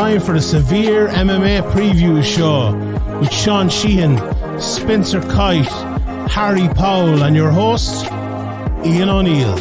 time for the Severe MMA preview show with Sean Sheehan, Spencer Kite, Harry Powell, and your host, Ian O'Neill.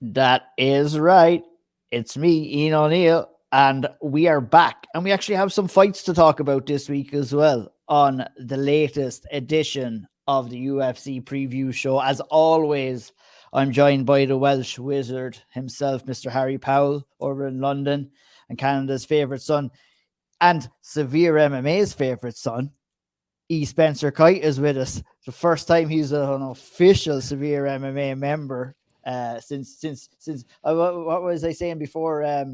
That is right. It's me, Ian O'Neill, and we are back. And we actually have some fights to talk about this week as well on the latest edition of the UFC preview show. As always, I'm joined by the Welsh wizard himself, Mr. Harry Powell, over in London, and Canada's favourite son, and SevereMMA's favourite son, Spencer Kite, is with us. The first time he's an official SevereMMA member. Since what was I saying before?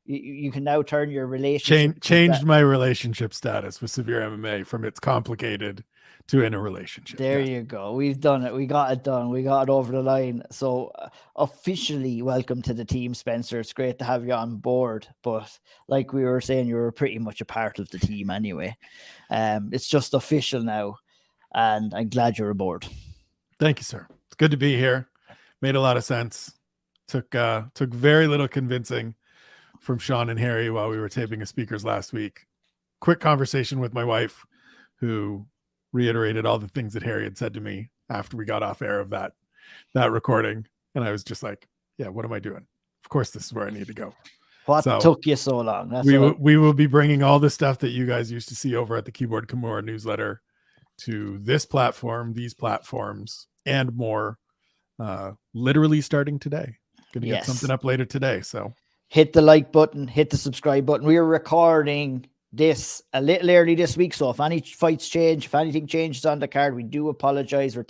You can now turn your relationship. Changed my relationship status with SevereMMA from it's complicated to in a relationship. There you go. We've done it. We got it done. We got it over the line. So officially welcome to the team, Spencer. It's great to have you on board. But like we were saying, you were pretty much a part of the team anyway. It's just official now, and I'm glad you're aboard. Thank you, sir. It's good to be here. Made a lot of sense. Took very little convincing from Sean and Harry while we were taping a speakers last week. Quick conversation with my wife, who reiterated all the things that Harry had said to me after we got off air of that recording. And I was just like, yeah, what am I doing? Of course, this is where I need to go. What took you so long? We will be bringing all the stuff that you guys used to see over at the Keyboard Kimura newsletter to this platform, these platforms, and more. Literally starting today. Gonna get something up later today. So hit the like button, hit the subscribe button. We are recording this a little early this week, so if any fights change, if anything changes on the card, we do apologize. We're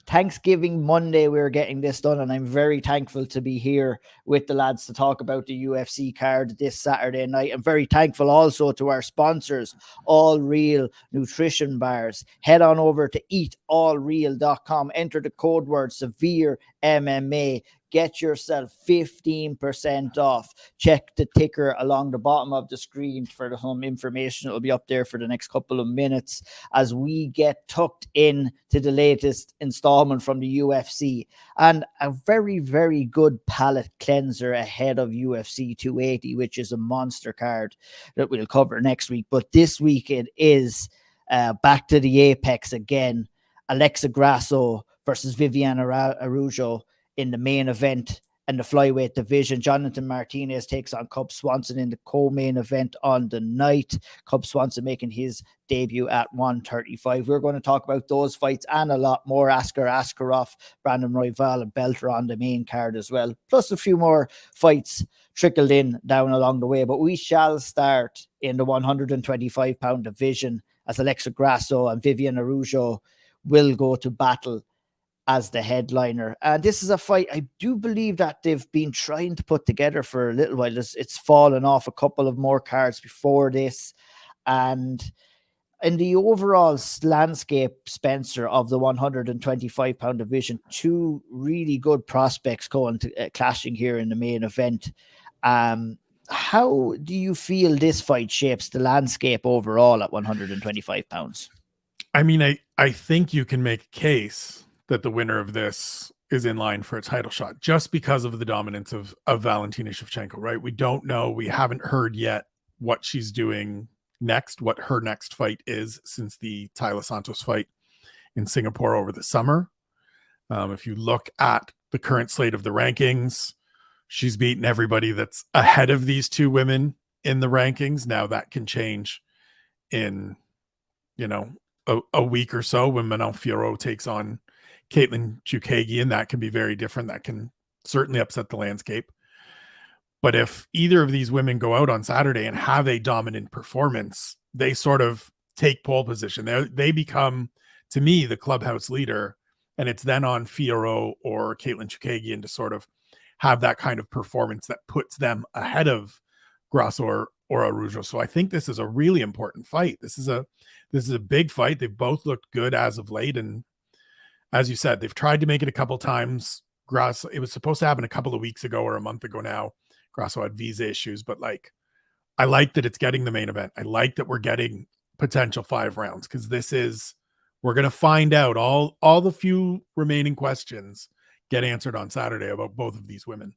Thanksgiving Monday we're getting this done, and I'm very thankful to be here with the lads to talk about the UFC card this Saturday night. I'm very thankful also to our sponsors, All Real Nutrition Bars. Head on over to eatallreal.com, enter the code word SevereMMA. Get yourself 15% off. Check the ticker along the bottom of the screen for some information. It'll be up there for the next couple of minutes as we get tucked in to the latest installment from the UFC, and a very, very good palate cleanser ahead of UFC 280, which is a monster card that we'll cover next week. But this week it is back to the apex again. Alexa Grasso versus Viviane Araujo in the main event and the flyweight division. Jonathan Martinez takes on Cub Swanson in the co-main event on the night. Cub Swanson making his debut at 135. We're going to talk about those fights and a lot more. Askar Askarov, Brandon Royval, and Belter on the main card as well. Plus a few more fights trickled in down along the way. But we shall start in the 125-pound division as Alexa Grasso and Viviane Araujo will go to battle as the headliner. And this is a fight I do believe that they've been trying to put together for a little while. It's fallen off a couple of more cards before this. And in the overall landscape, Spencer, of the 125-pound division, two really good prospects going to clashing here in the main event. How do you feel this fight shapes the landscape overall at 125 pounds? I mean, I think you can make a case that the winner of this is in line for a title shot just because of the dominance of Valentina Shevchenko, right? We don't know. We haven't heard yet what she's doing next, what her next fight is since the Taila Santos fight in Singapore over the summer. If you look at the current slate of the rankings, she's beaten everybody that's ahead of these two women in the rankings. Now that can change in, a week or so when Manon Fiorot takes on Caitlin Chukagi, and that can be very different. That can certainly upset the landscape. But if either of these women go out on Saturday and have a dominant performance, they sort of take pole position. They become, to me, the clubhouse leader, and it's then on Fiorot or Caitlin Chukagi to sort of have that kind of performance that puts them ahead of Grasso or Araujo. So I think this is a really important fight. This is a big fight. They've both looked good as of late, and as you said, they've tried to make it a couple times. Grasso, it was supposed to happen a couple of weeks ago or a month ago now. Grasso had visa issues, but I like that it's getting the main event. I like that we're getting potential 5 rounds because this is We're going to find out all the few remaining questions get answered on Saturday about both of these women.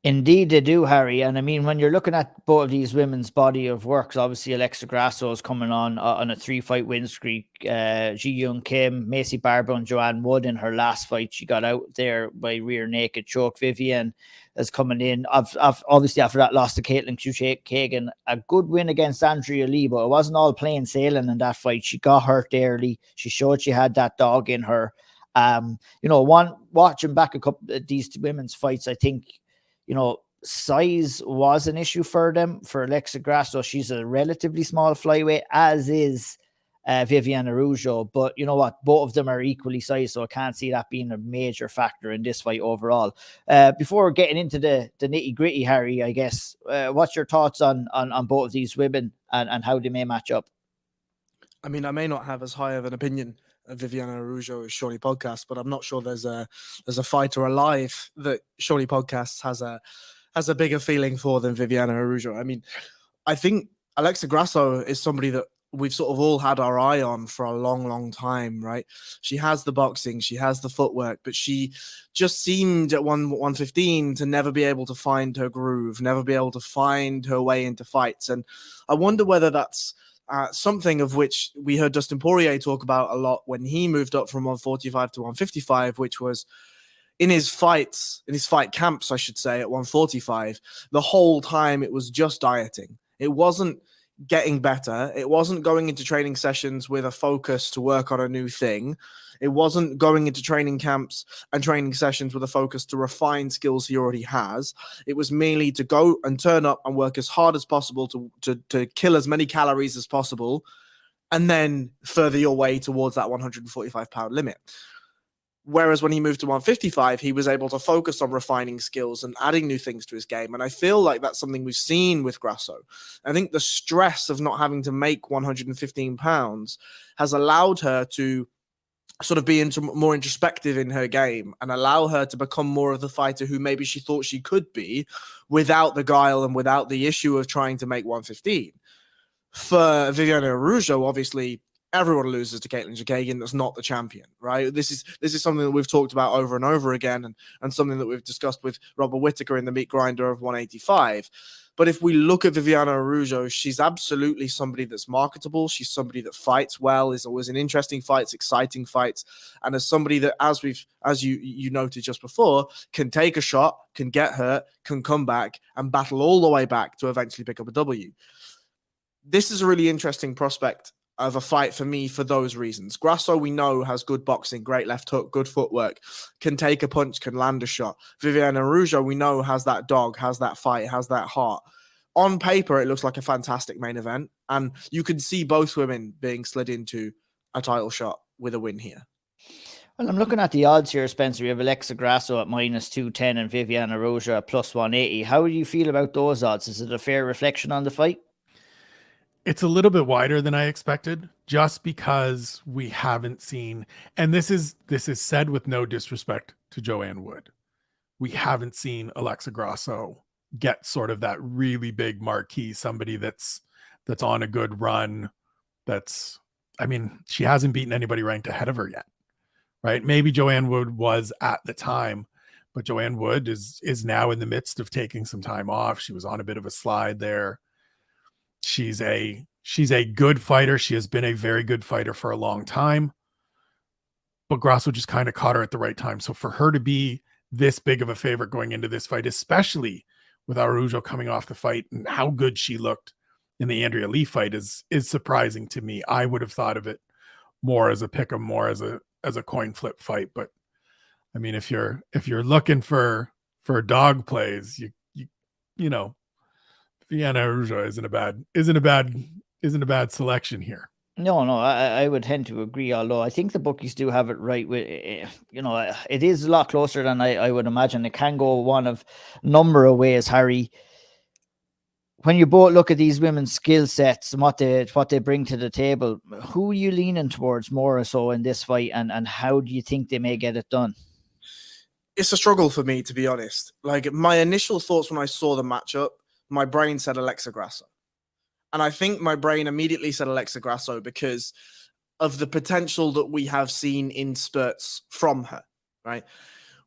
Indeed, they do, Harry. And I mean, when you're looking at both of these women's body of works, obviously Alexa Grasso is coming on a 3-fight win streak. Ji Young Kim, Macy Barber, and Joanne Wood in her last fight, she got out there by rear naked choke. Viviane is coming in. Obviously, after that loss to Caitlin Kagan, a good win against Andrea Lee, but it wasn't all plain sailing in that fight. She got hurt early. She showed she had that dog in her. Watching back a couple of these women's fights, I think, size was an issue for them. For Alexa Grasso, she's a relatively small flyweight, as is Viviane Araujo. But you know what? Both of them are equally sized, so I can't see that being a major factor in this fight overall. Before getting into the nitty-gritty, Harry, I guess, what's your thoughts on both of these women and how they may match up? I mean, I may not have as high of an opinion of Viviane Araujo as Shawnee Podcast, but I'm not sure there's a fighter alive that Shawnee Podcast has a bigger feeling for than Viviane Araujo. I mean, I think Alexa Grasso is somebody that we've sort of all had our eye on for a long, long time, right? She has the boxing, she has the footwork, but she just seemed at 115 to never be able to find her groove, never be able to find her way into fights. And I wonder whether that's something of which we heard Dustin Poirier talk about a lot when he moved up from 145 to 155, which was in his fight camps, I should say, at 145, the whole time it was just dieting. It wasn't getting better. It wasn't going into training sessions with a focus to work on a new thing. It wasn't going into training camps and training sessions with a focus to refine skills he already has. It was merely to go and turn up and work as hard as possible to kill as many calories as possible, and then further your way towards that 145-pound limit. Whereas when he moved to 155, he was able to focus on refining skills and adding new things to his game. And I feel like that's something we've seen with Grasso. I think the stress of not having to make 115 pounds has allowed her to sort of be more introspective in her game and allow her to become more of the fighter who maybe she thought she could be without the guile and without the issue of trying to make 115. For Viviane Araujo, obviously, everyone loses to Caitlin Kagan that's not the champion, right? This is something that we've talked about over and over again, and something that we've discussed with Robert Whittaker in the meat grinder of 185. But if we look at Viviane Araujo, she's absolutely somebody that's marketable. She's somebody that fights well, is always in interesting fights, exciting fights, and as somebody that, as you noted just before, can take a shot, can get hurt, can come back and battle all the way back to eventually pick up a W. This is a really interesting prospect of a fight for me for those reasons. Grasso, we know, has good boxing, great left hook, good footwork, can take a punch, can land a shot. Viviane Araujo, we know, has that dog, has that fight, has that heart. On paper, it looks like a fantastic main event, and you can see both women being slid into a title shot with a win here. Well, I'm looking at the odds here, Spencer. We have Alexa Grasso at -210 and Viviane Araujo at +180. How do you feel about those odds? Is it a fair reflection on the fight? It's a little bit wider than I expected, just because we haven't seen, and this is said with no disrespect to Joanne Wood, we haven't seen Alexa Grasso get sort of that really big marquee, somebody that's on a good run. She hasn't beaten anybody ranked ahead of her yet, right? Maybe Joanne Wood was at the time, but Joanne Wood is now in the midst of taking some time off. She was on a bit of a slide there. She's a good fighter. She has been a very good fighter for a long time, but Grasso just kind of caught her at the right time. So for her to be this big of a favorite going into this fight, especially with Araujo coming off the fight and how good she looked in the Andrea Lee fight, is surprising to me. I would have thought of it more as a pick'em, more as a coin flip fight. But I mean, if you're looking for dog plays, you know, Viviane Araujo isn't a bad selection here. No, I would tend to agree, although I think the bookies do have it right. With it is a lot closer than I would imagine. It can go one of number of ways, Harry. When you both look at these women's skill sets and what they bring to the table, who are you leaning towards more or so in this fight, and how do you think they may get it done? It's a struggle for me, to be honest. Like, my initial thoughts when I saw the matchup, my brain said Alexa Grasso. And I think my brain immediately said Alexa Grasso because of the potential that we have seen in spurts from her, right?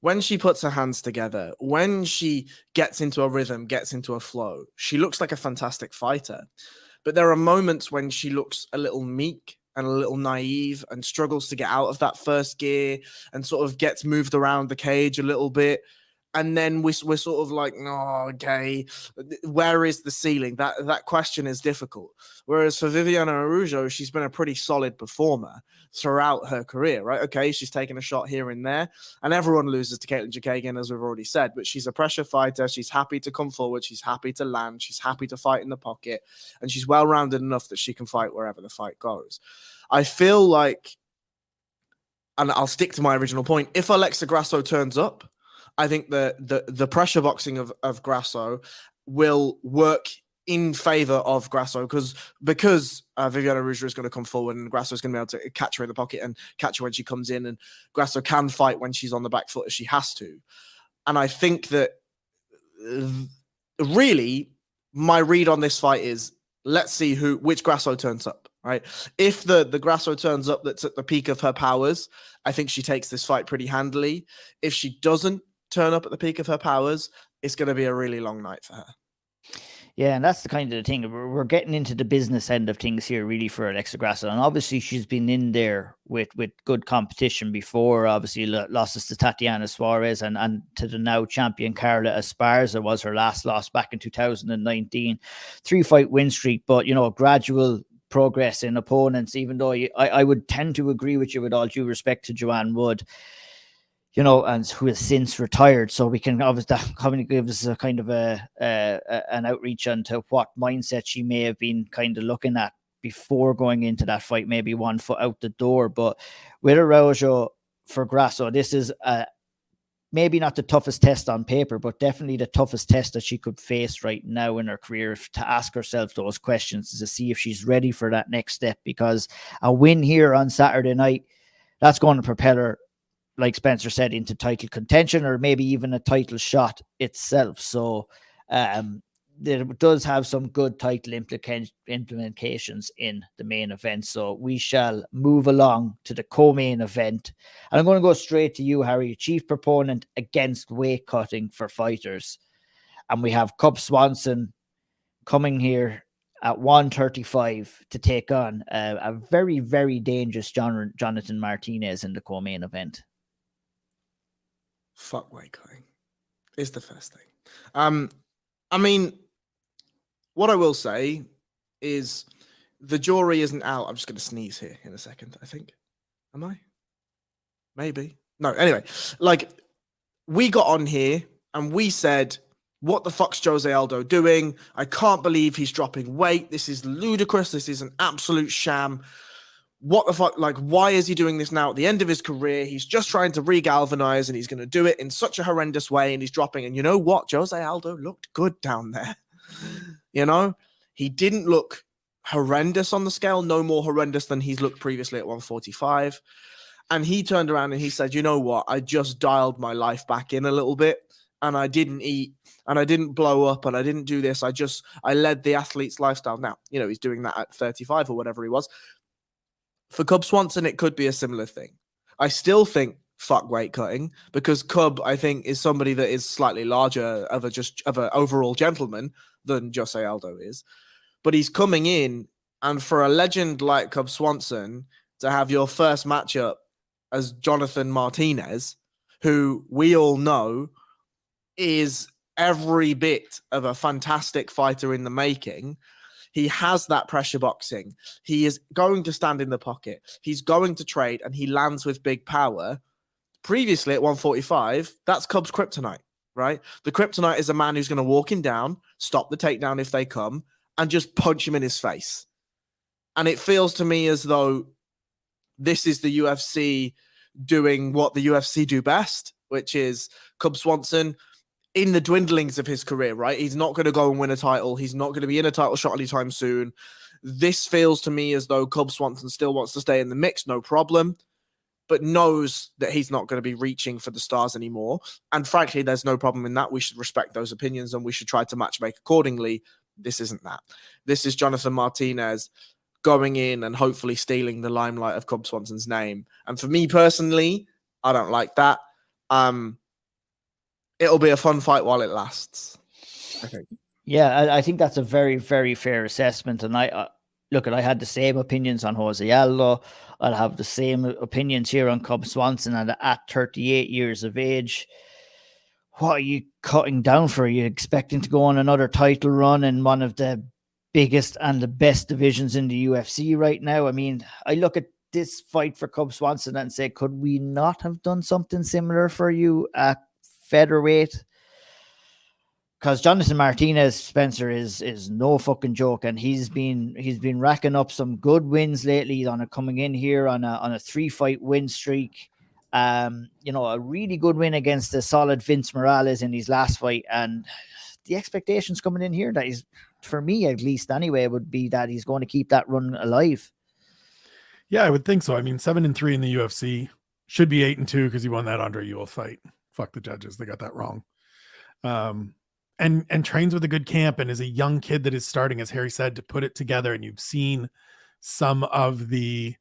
When she puts her hands together, when she gets into a rhythm, gets into a flow, she looks like a fantastic fighter. But there are moments when she looks a little meek and a little naive and struggles to get out of that first gear and sort of gets moved around the cage a little bit. And then we're sort of like, no, okay, where is the ceiling? That question is difficult. Whereas for Viviane Araujo, she's been a pretty solid performer throughout her career, right? Okay, she's taken a shot here and there, and everyone loses to Caitlin Chookagian, as we've already said, but she's a pressure fighter. She's happy to come forward. She's happy to land. She's happy to fight in the pocket, and she's well-rounded enough that she can fight wherever the fight goes. I feel like, and I'll stick to my original point, if Alexa Grasso turns up, I think the pressure boxing of Grasso will work in favor of Grasso because Viviane Araujo is going to come forward and Grasso is going to be able to catch her in the pocket and catch her when she comes in, and Grasso can fight when she's on the back foot if she has to. And I think that really my read on this fight is, let's see which Grasso turns up, right? If the Grasso turns up that's at the peak of her powers, I think she takes this fight pretty handily. If she doesn't turn up at the peak of her powers, it's going to be a really long night for her. Yeah, and that's the kind of the thing. We're getting into the business end of things here, really, for Alexa Grasso. And obviously, she's been in there with good competition before. Obviously, losses to Tatiana Suarez and to the now champion Carla Esparza was her last loss back in 2019. 3-fight win streak, but, gradual progress in opponents, even though I would tend to agree with you, with all due respect to Joanne Wood, and who has since retired. So we can obviously give us a kind of an outreach onto what mindset she may have been kind of looking at before going into that fight, maybe one foot out the door. But with Araujo for Grasso, this is maybe not the toughest test on paper, but definitely the toughest test that she could face right now in her career, to ask herself those questions, to see if she's ready for that next step, because a win here on Saturday night, that's going to propel her, like Spencer said, into title contention, or maybe even a title shot itself. So it does have some good title implications in the main event. So we shall move along to the co-main event. And I'm going to go straight to you, Harry, chief proponent against weight cutting for fighters. And we have Cub Swanson coming here at 135 to take on a very, very dangerous Jonathan Martinez in the co-main event. Fuck weight cutting is the first thing. I mean, what I will say is the jury isn't out. I'm just going to sneeze here in a second, I think. Am I? Maybe. No, anyway, we got on here and we said, what the fuck's Jose Aldo doing? I can't believe he's dropping weight. This is ludicrous. This is an absolute sham. What the fuck? Why is he doing this now at the end of his career? He's just trying to regalvanize and he's going to do it in such a horrendous way, and he's dropping. And you know what? Jose Aldo looked good down there. He didn't look horrendous on the scale, no more horrendous than he's looked previously at 145. And he turned around and he said, you know what? I just dialed my life back in a little bit, and I didn't eat and I didn't blow up and I didn't do this. I led the athlete's lifestyle. Now, he's doing that at 35 or whatever he was. For Cub Swanson, it could be a similar thing. I still think fuck weight cutting, because Cub, I think, is somebody that is slightly larger of an overall gentleman than Jose Aldo is. But he's coming in, and for a legend like Cub Swanson to have your first matchup as Jonathan Martinez, who we all know is every bit of a fantastic fighter in the making. He has that pressure boxing. He is going to stand in the pocket. He's going to trade, and he lands with big power. Previously at 145, that's Cub's kryptonite, right? The kryptonite is a man who's going to walk him down, stop the takedown if they come, and just punch him in his face. And it feels to me as though this is the UFC doing what the UFC do best, which is Cub Swanson in the dwindlings of his career, right? He's not going to go and win a title. He's not going to be in a title shot anytime soon. This feels to me as though Cub Swanson still wants to stay in the mix, no problem, but knows that he's not going to be reaching for the stars anymore. And frankly, there's no problem in that. We should respect those opinions and we should try to matchmake accordingly. This isn't that. This is Jonathan Martinez going in and hopefully stealing the limelight of Cub Swanson's name. And for me personally, I don't like that. It'll be a fun fight while it lasts, I think. Yeah, I think that's a very, very fair assessment. And I had the same opinions on Jose Aldo. I'll have the same opinions here on Cub Swanson. And at 38 years of age, what are you cutting down for? Are you expecting to go on another title run in one of the biggest and the best divisions in the UFC right now? I mean, I look at this fight for Cub Swanson and say, could we not have done something similar for you at featherweight? Because Jonathan Martinez, Spencer, is no fucking joke, and he's been racking up some good wins lately. Coming in here on a 3-fight win streak, a really good win against the solid Vince Morales in his last fight, and the expectations coming in here that he's, for me at least anyway, would be that he's going to keep that run alive. Yeah, I would think so. I mean, 7-3 in the UFC, should be 8-2 because he won that Andre Ewell fight. Fuck the judges, they got that wrong. And trains with a good camp and is a young kid that is starting, as Harry said, to put it together. And you've seen some of the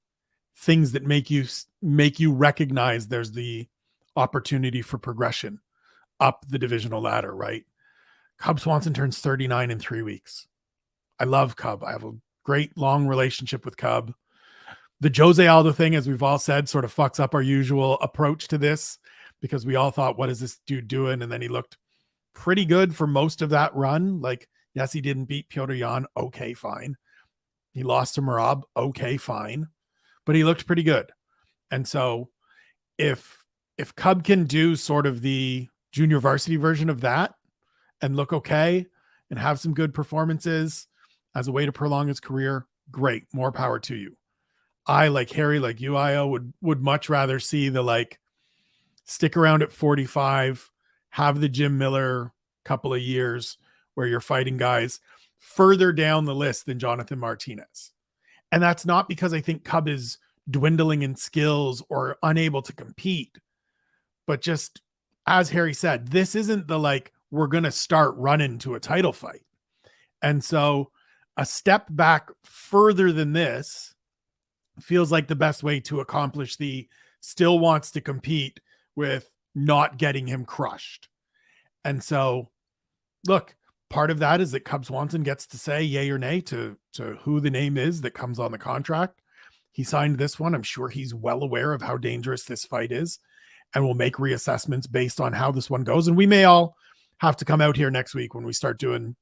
things that make you recognize there's the opportunity for progression up the divisional ladder, right? Cub Swanson turns 39 in 3 weeks. I love Cub. I have a great long relationship with Cub. The Jose Aldo thing, as we've all said, sort of fucks up our usual approach to this because we all thought, what is this dude doing? And then he looked pretty good for most of that run. Like, yes, he didn't beat Petr Yan. Okay, fine. He lost to Merab. Okay, fine. But he looked pretty good. And so if Cub can do sort of the junior varsity version of that and look okay and have some good performances as a way to prolong his career, great. More power to you. I, like Harry, like you, Io, would much rather see the stick around at 45, have the Jim Miller couple of years where you're fighting guys further down the list than Jonathan Martinez. And that's not because I think Cub is dwindling in skills or unable to compete, but just as Harry said, this isn't the we're going to start running to a title fight. And so a step back further than this feels like the best way to accomplish the still wants to compete with not getting him crushed. And so, look, part of that is that Cub Swanson gets to say yay or nay to who the name is that comes on the contract. He signed this one. I'm sure he's well aware of how dangerous this fight is and will make reassessments based on how this one goes. And we may all have to come out here next week when we start doing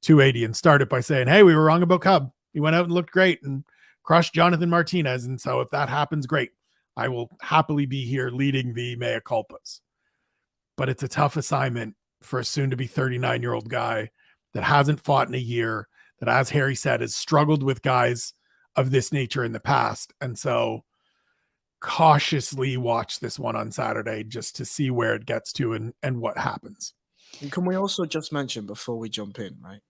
280 and start it by saying, hey, we were wrong about Cub. He went out and looked great and crushed Jonathan Martinez. And so if that happens, great. I will happily be here leading the mea culpas. But it's a tough assignment for a soon-to-be 39-year-old guy that hasn't fought in a year, that, as Harry said, has struggled with guys of this nature in the past. And so cautiously watch this one on Saturday just to see where it gets to and what happens. And can we also just mention before we jump in, right?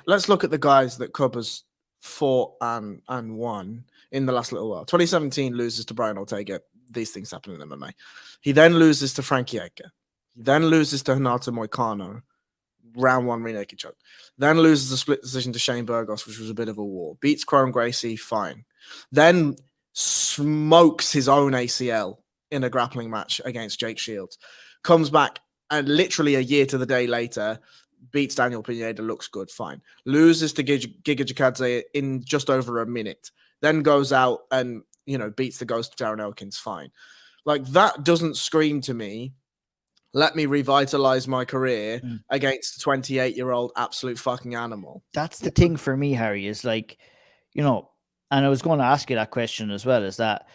Let's look at the guys that Cub has fought and won in the last little while. 2017 loses to Brian Ortega. These things happen in MMA. He then loses to Frankie Edgar. He then loses to Renato Moicano, round 1 rear naked choke. Then loses a split decision to Shane Burgos, which was a bit of a war. Beats Chrome Gracie, fine. Then smokes his own ACL in a grappling match against Jake Shields. Comes back and literally a year to the day later, beats Daniel Pineda, looks good, fine. Loses to Giga Chikadze in just over a minute. Then goes out and, beats the ghost of Darren Elkins, fine. That doesn't scream to me, let me revitalize my career against a 28-year-old absolute fucking animal. That's the thing for me, Harry, is and I was going to ask you that question as well, is that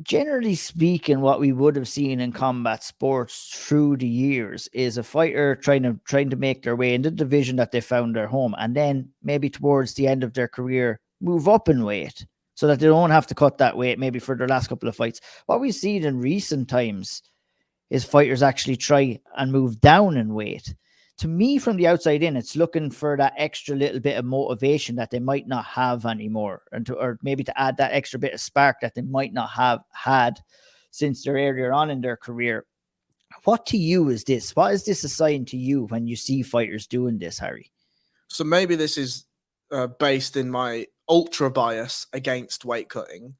generally speaking, what we would have seen in combat sports through the years is a fighter trying to make their way in the division that they found their home, and then maybe towards the end of their career, move up in weight so that they don't have to cut that weight maybe for their last couple of fights. What we've seen in recent times is fighters actually try and move down in weight. To me, from the outside in, it's looking for that extra little bit of motivation that they might not have anymore, or maybe to add that extra bit of spark that they might not have had since they're earlier on in their career. What to you is this? What is this a sign to you when you see fighters doing this, Harry? So maybe this is based in my ultra bias against weight cutting,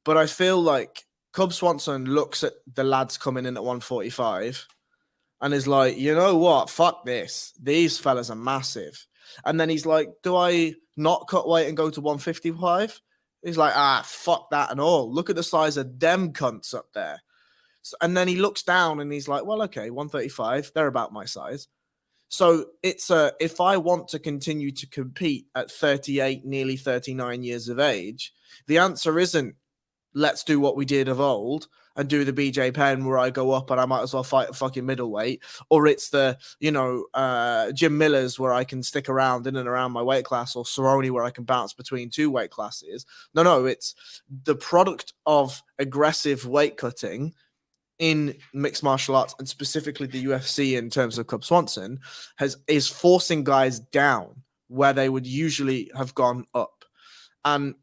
but I feel like Cub Swanson looks at the lads coming in at 145 and is like, you know what? Fuck this. These fellas are massive. And then he's like, do I not cut weight and go to 155? He's like, fuck that and all. Look at the size of them cunts up there. So, and then he looks down and he's like, well, okay, 135. They're about my size. So it's if I want to continue to compete at 38, nearly 39 years of age, the answer isn't let's do what we did of old and do the BJ Penn where I go up and I might as well fight a fucking middleweight, or it's the, Jim Miller's where I can stick around in and around my weight class, or Cerrone where I can bounce between two weight classes. No, it's the product of aggressive weight cutting in mixed martial arts, and specifically the UFC in terms of Cub Swanson, is forcing guys down where they would usually have gone up. And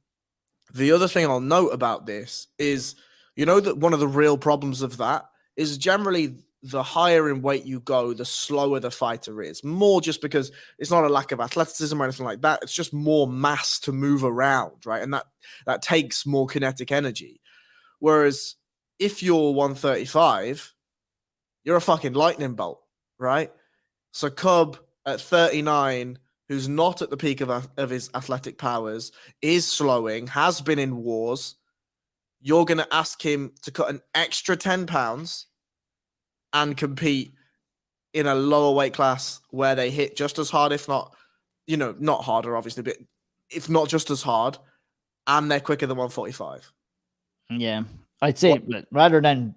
the other thing I'll note about this is, that one of the real problems of that is generally the higher in weight you go, the slower the fighter is. More just because it's not a lack of athleticism or anything like that. It's just more mass to move around, right? And that takes more kinetic energy. Whereas if you're 135, you're a fucking lightning bolt, right? So Cub at 39, who's not at the peak of his athletic powers, is slowing, has been in wars. You're going to ask him to cut an extra 10 pounds and compete in a lower weight class where they hit just as hard, if not, not harder, obviously, but if not just as hard, and they're quicker than 145. Yeah, I'd say rather than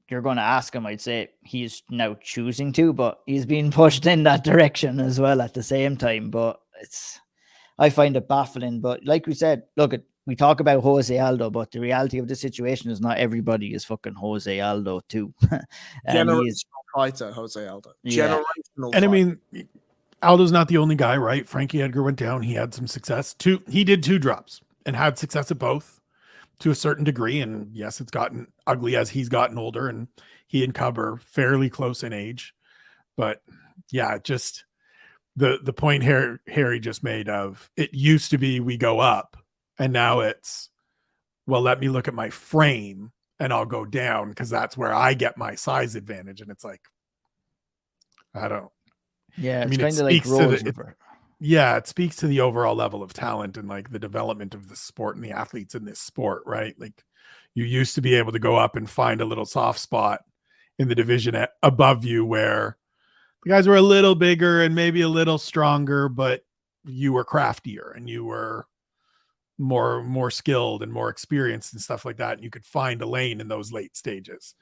you're going to ask him, I'd say he's now choosing to, but he's being pushed in that direction as well at the same time. But I find it baffling. But like we said, we talk about Jose Aldo, but the reality of the situation is not everybody is fucking Jose Aldo too. Generational fighter, Jose Aldo. Yeah. Generational And fighter. I mean, Aldo's not the only guy, right? Frankie Edgar went down. He had some success. He did 2 drops and had success at both to a certain degree. And yes, it's gotten ugly as he's gotten older, and he and Cub are fairly close in age. But yeah, just the point Harry just made of it used to be we go up, and now it's, well, let me look at my frame and I'll go down because that's where I get my size advantage. And it's like, I don't. Yeah, I mean, it's kind of like roles. It speaks to the overall level of talent and like the development of the sport and the athletes in this sport, right? Like you used to be able to go up and find a little soft spot in the division above you where the guys were a little bigger and maybe a little stronger, but you were craftier and you were more skilled and more experienced and stuff like that. And you could find a lane in those late stages.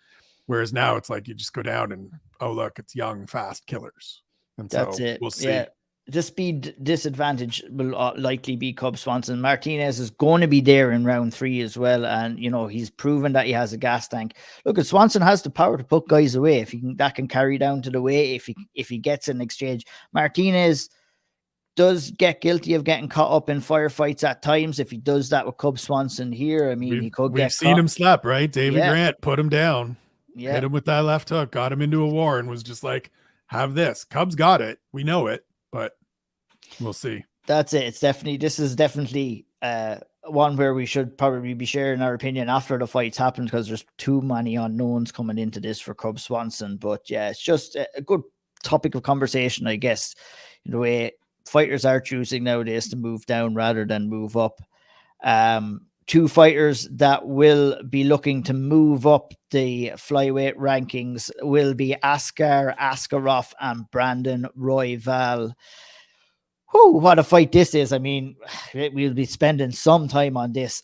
Whereas now it's like you just go down and, oh, look, it's young, fast killers. And that's so it. We'll see. Yeah. The speed disadvantage will likely be Cub Swanson. Martinez is going to be there in round 3 as well. And, he's proven that he has a gas tank. Look, Swanson has the power to put guys away if that can carry down to the weight if he gets an exchange. Martinez does get guilty of getting caught up in firefights at times. If he does that with Cub Swanson here, I mean, we've seen him slap, right? David Grant put him down, hit him with that left hook, got him into a war, and was just like, have this. Cub's got it. We know it, but we'll see. That's it. This is definitely one where we should probably be sharing our opinion after the fights happen, because there's too many unknowns coming into this for Cub Swanson. But yeah, it's just a good topic of conversation, I guess, in the way fighters are choosing nowadays to move down rather than move up. 2 fighters that will be looking to move up the flyweight rankings will be Askar Askarov and Brandon Royval. What a fight this is. I mean, we'll be spending some time on this.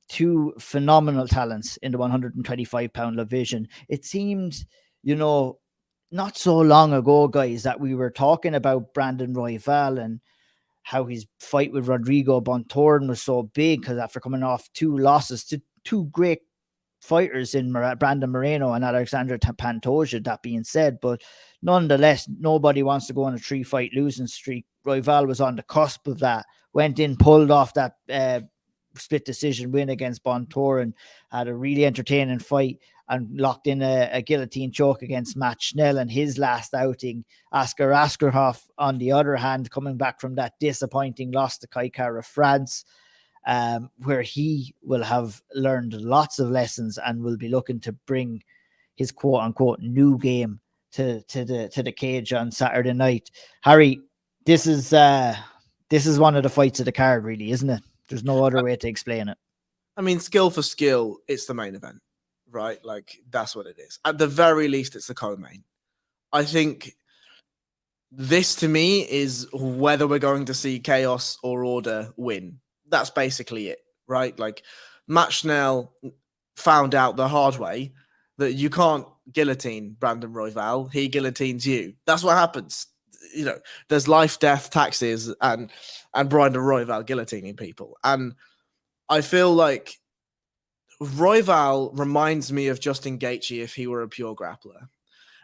2 phenomenal talents in the 125-pound division. It seemed, not so long ago, guys, that we were talking about Brandon Royval and how his fight with Rodrigo Bontorn was so big, because after coming off 2 losses to 2 great fighters in Brandon Moreno and Alexander Pantoja, that being said, but nonetheless, nobody wants to go on a 3-fight losing streak. Royval was on the cusp of that, went in, pulled off that split decision win against Bontorin, had a really entertaining fight and locked in a guillotine choke against Matt Schnell in his last outing. Askar Askarov, on the other hand, coming back from that disappointing loss to Kai Kara France, where he will have learned lots of lessons and will be looking to bring his quote unquote new game to the cage on Saturday night. Harry, this is one of the fights of the card, really, isn't it? There's no other way to explain it. I mean, skill for skill, it's the main event, right? Like, that's what it is. At the very least, it's the co-main. I think this, to me, is whether we're going to see chaos or order win. That's basically it, right? Like, Matt Schnell found out the hard way that you can't guillotine Brandon Royval. He guillotines you. That's what happens. You know, there's life, death, taxes, and Brandon Royval guillotining people. And I feel like Royval reminds me of Justin Gaethje if he were a pure grappler.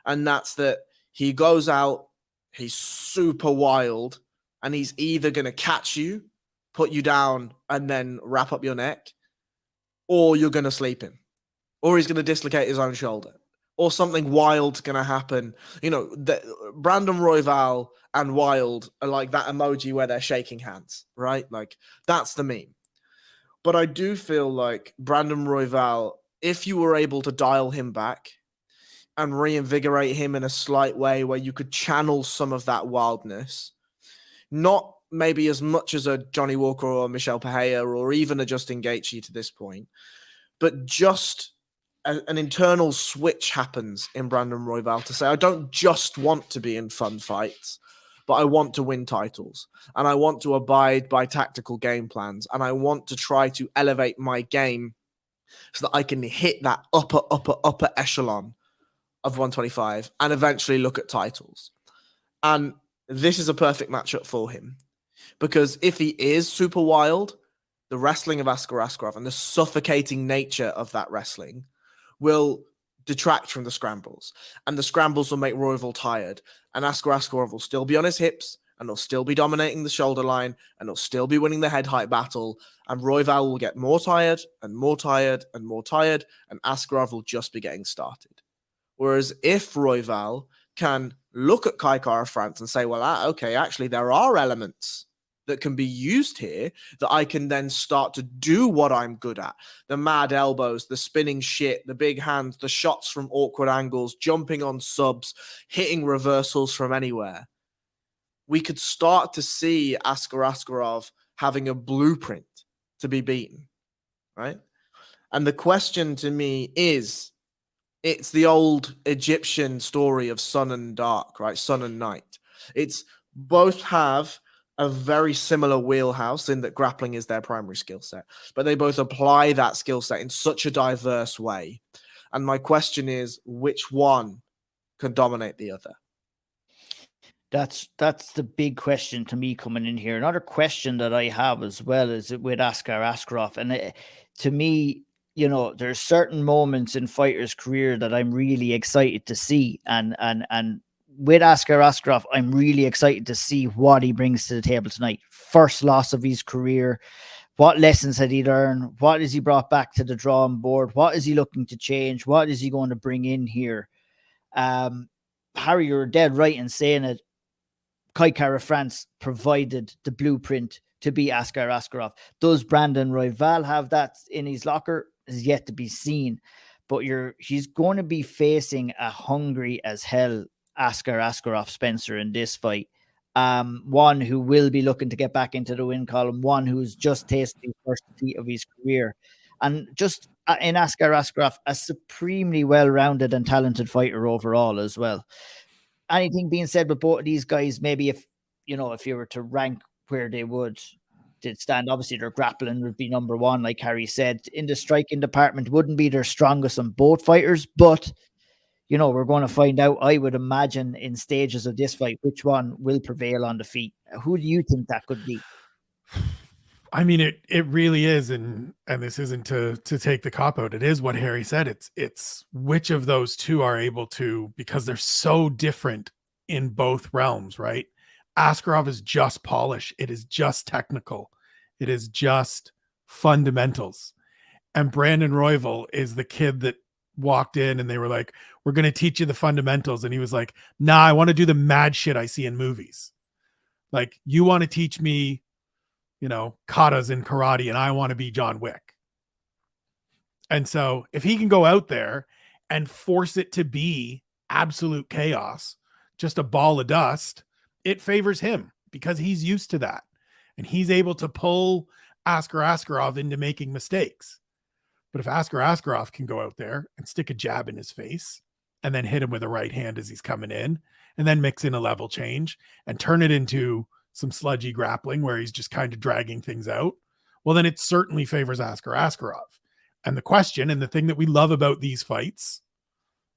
And that's that he goes out, he's super wild, and he's either going to catch you, put you down, and then wrap up your neck, or you're going to sleep him, or he's going to dislocate his own shoulder, or something wild's going to happen. You know, Brandon Royval and Wild are like that emoji where they're shaking hands, right? Like, that's the meme. But I do feel like Brandon Royval, if you were able to dial him back and reinvigorate him in a slight way where you could channel some of that wildness, not maybe as much as a Johnny Walker or Michel Pereira or even a Justin Gaethje to this point, but just an internal switch happens in Brandon Royval to say, I don't just want to be in fun fights, but I want to win titles, and I want to abide by tactical game plans, and I want to try to elevate my game so that I can hit that upper echelon of 125 and eventually look at titles. And this is a perfect matchup for him, because if he is super wild, the wrestling of Askar Askarov and the suffocating nature of that wrestling will detract from the scrambles, and the scrambles will make Royval tired, and Askar Askarov will still be on his hips, and he'll still be dominating the shoulder line, and he'll still be winning the head height battle, and Royval will get more tired and more tired and more tired, and Askarov will just be getting started. Whereas if Royval can look at Kai Kara France and say, well, okay, actually there are elements that can be used here that I can then start to do what I'm good at. The mad elbows, the spinning shit, the big hands, the shots from awkward angles, jumping on subs, hitting reversals from anywhere. We could start to see Askar Askarov having a blueprint to be beaten, right? And the question to me is, it's the old Egyptian story of sun and dark, right? Sun and night. It's both have a very similar wheelhouse in that grappling is their primary skill set, but they both apply that skill set in such a diverse way. And my question is, which one can dominate the other? That's the big question to me coming in here. Another question that I have as well is with Askar Askarov. And to me, you know, there's certain moments in fighters' career that I'm really excited to see. And with Askar Askarov, I'm really excited to see what he brings to the table tonight. First loss of his career. What lessons had he learned? What has he brought back to the drawing board? What is he looking to change? What is he going to bring in here? Harry, you're dead right in saying it. Kai Kara France provided the blueprint to beat Askar Askarov. Does Brandon Royval have that in his locker? Is yet to be seen. But he's going to be facing a hungry as hell Askar Askarov Spencer in this fight. One who will be looking to get back into the win column, one who's just tasted the first defeat of his career. And just in Askar Askarov, a supremely well-rounded and talented fighter overall as well. Anything being said with both of these guys, maybe if you were to rank where they did stand, obviously their grappling would be number one, like Harry said. In the striking department wouldn't be their strongest on both fighters, but you know, we're going to find out, I would imagine, in stages of this fight, which one will prevail on the feet. Who do you think that could be? I mean, it really is, and this isn't to take the cop out. It is what Harry said. It's which of those two are able to, because they're so different in both realms, right? Askarov is just polish. It is just technical. It is just fundamentals. And Brandon Royval is the kid that walked in and they were like, we're going to teach you the fundamentals. And he was like, nah, I want to do the mad shit I see in movies. Like, you want to teach me, you know, katas in karate, and I want to be John Wick. And so if he can go out there and force it to be absolute chaos, just a ball of dust, it favors him because he's used to that. And he's able to pull Askar Askarov into making mistakes. But if Askar Askarov can go out there and stick a jab in his face and then hit him with a right hand as he's coming in, and then mix in a level change and turn it into some sludgy grappling where he's just kind of dragging things out, well, then it certainly favors Askar Askarov. And the question, and the thing that we love about these fights,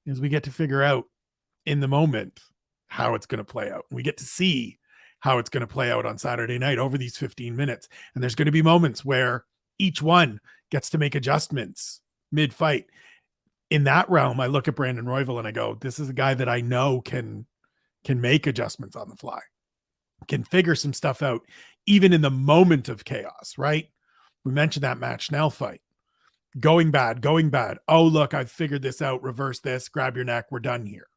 is we get to figure out in the moment how it's going to play out. We get to see how it's going to play out on Saturday night over these 15 minutes. And there's going to be moments where each one gets to make adjustments mid-fight. In that realm, I look at Brandon Royval and I go, this is a guy that I know can make adjustments on the fly, can figure some stuff out, even in the moment of chaos, right? We mentioned that Matt Schnell fight. Going bad. Oh, look, I've figured this out. Reverse this, grab your neck. We're done here.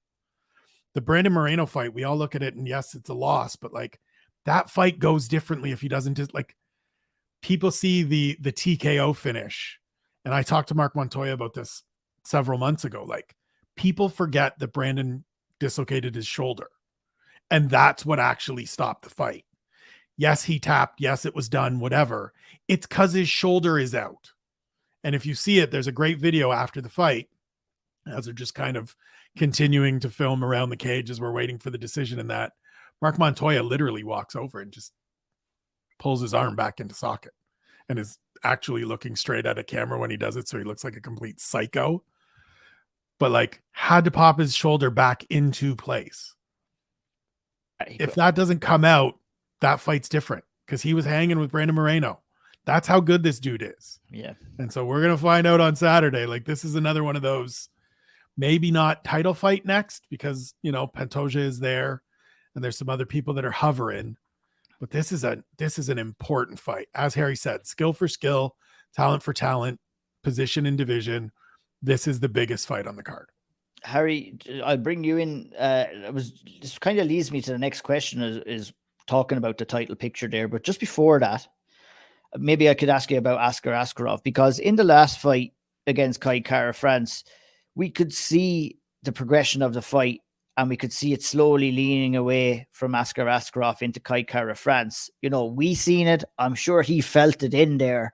The Brandon Moreno fight, we all look at it and yes, it's a loss, but like that fight goes differently if he doesn't just like, people see the TKO finish. And I talked to Mark Montoya about this several months ago. Like, people forget that Brandon dislocated his shoulder. And that's what actually stopped the fight. Yes, he tapped. Yes, it was done, whatever. It's because his shoulder is out. And if you see it, there's a great video after the fight as they're just kind of continuing to film around the cage as we're waiting for the decision. And that Mark Montoya literally walks over and just pulls his arm back into socket and is actually looking straight at a camera when he does it. So he looks like a complete psycho, but like had to pop his shoulder back into place. If that doesn't come out, that fight's different because he was hanging with Brandon Moreno. That's how good this dude is. Yeah. And so we're going to find out on Saturday. Like, this is another one of those, maybe not title fight next because, you know, Pantoja is there and there's some other people that are hovering, but this is an important fight. As Harry said, skill for skill, talent for talent, position in division. This is the biggest fight on the card. Harry, I'll bring you in. This kind of leads me to the next question is talking about the title picture there. But just before that, maybe I could ask you about Askar Askarov, because in the last fight against Kai Kara France, we could see the progression of the fight and we could see it slowly leaning away from Askar Askarov into Kai Kara France. You know, we seen it. I'm sure he felt it in there.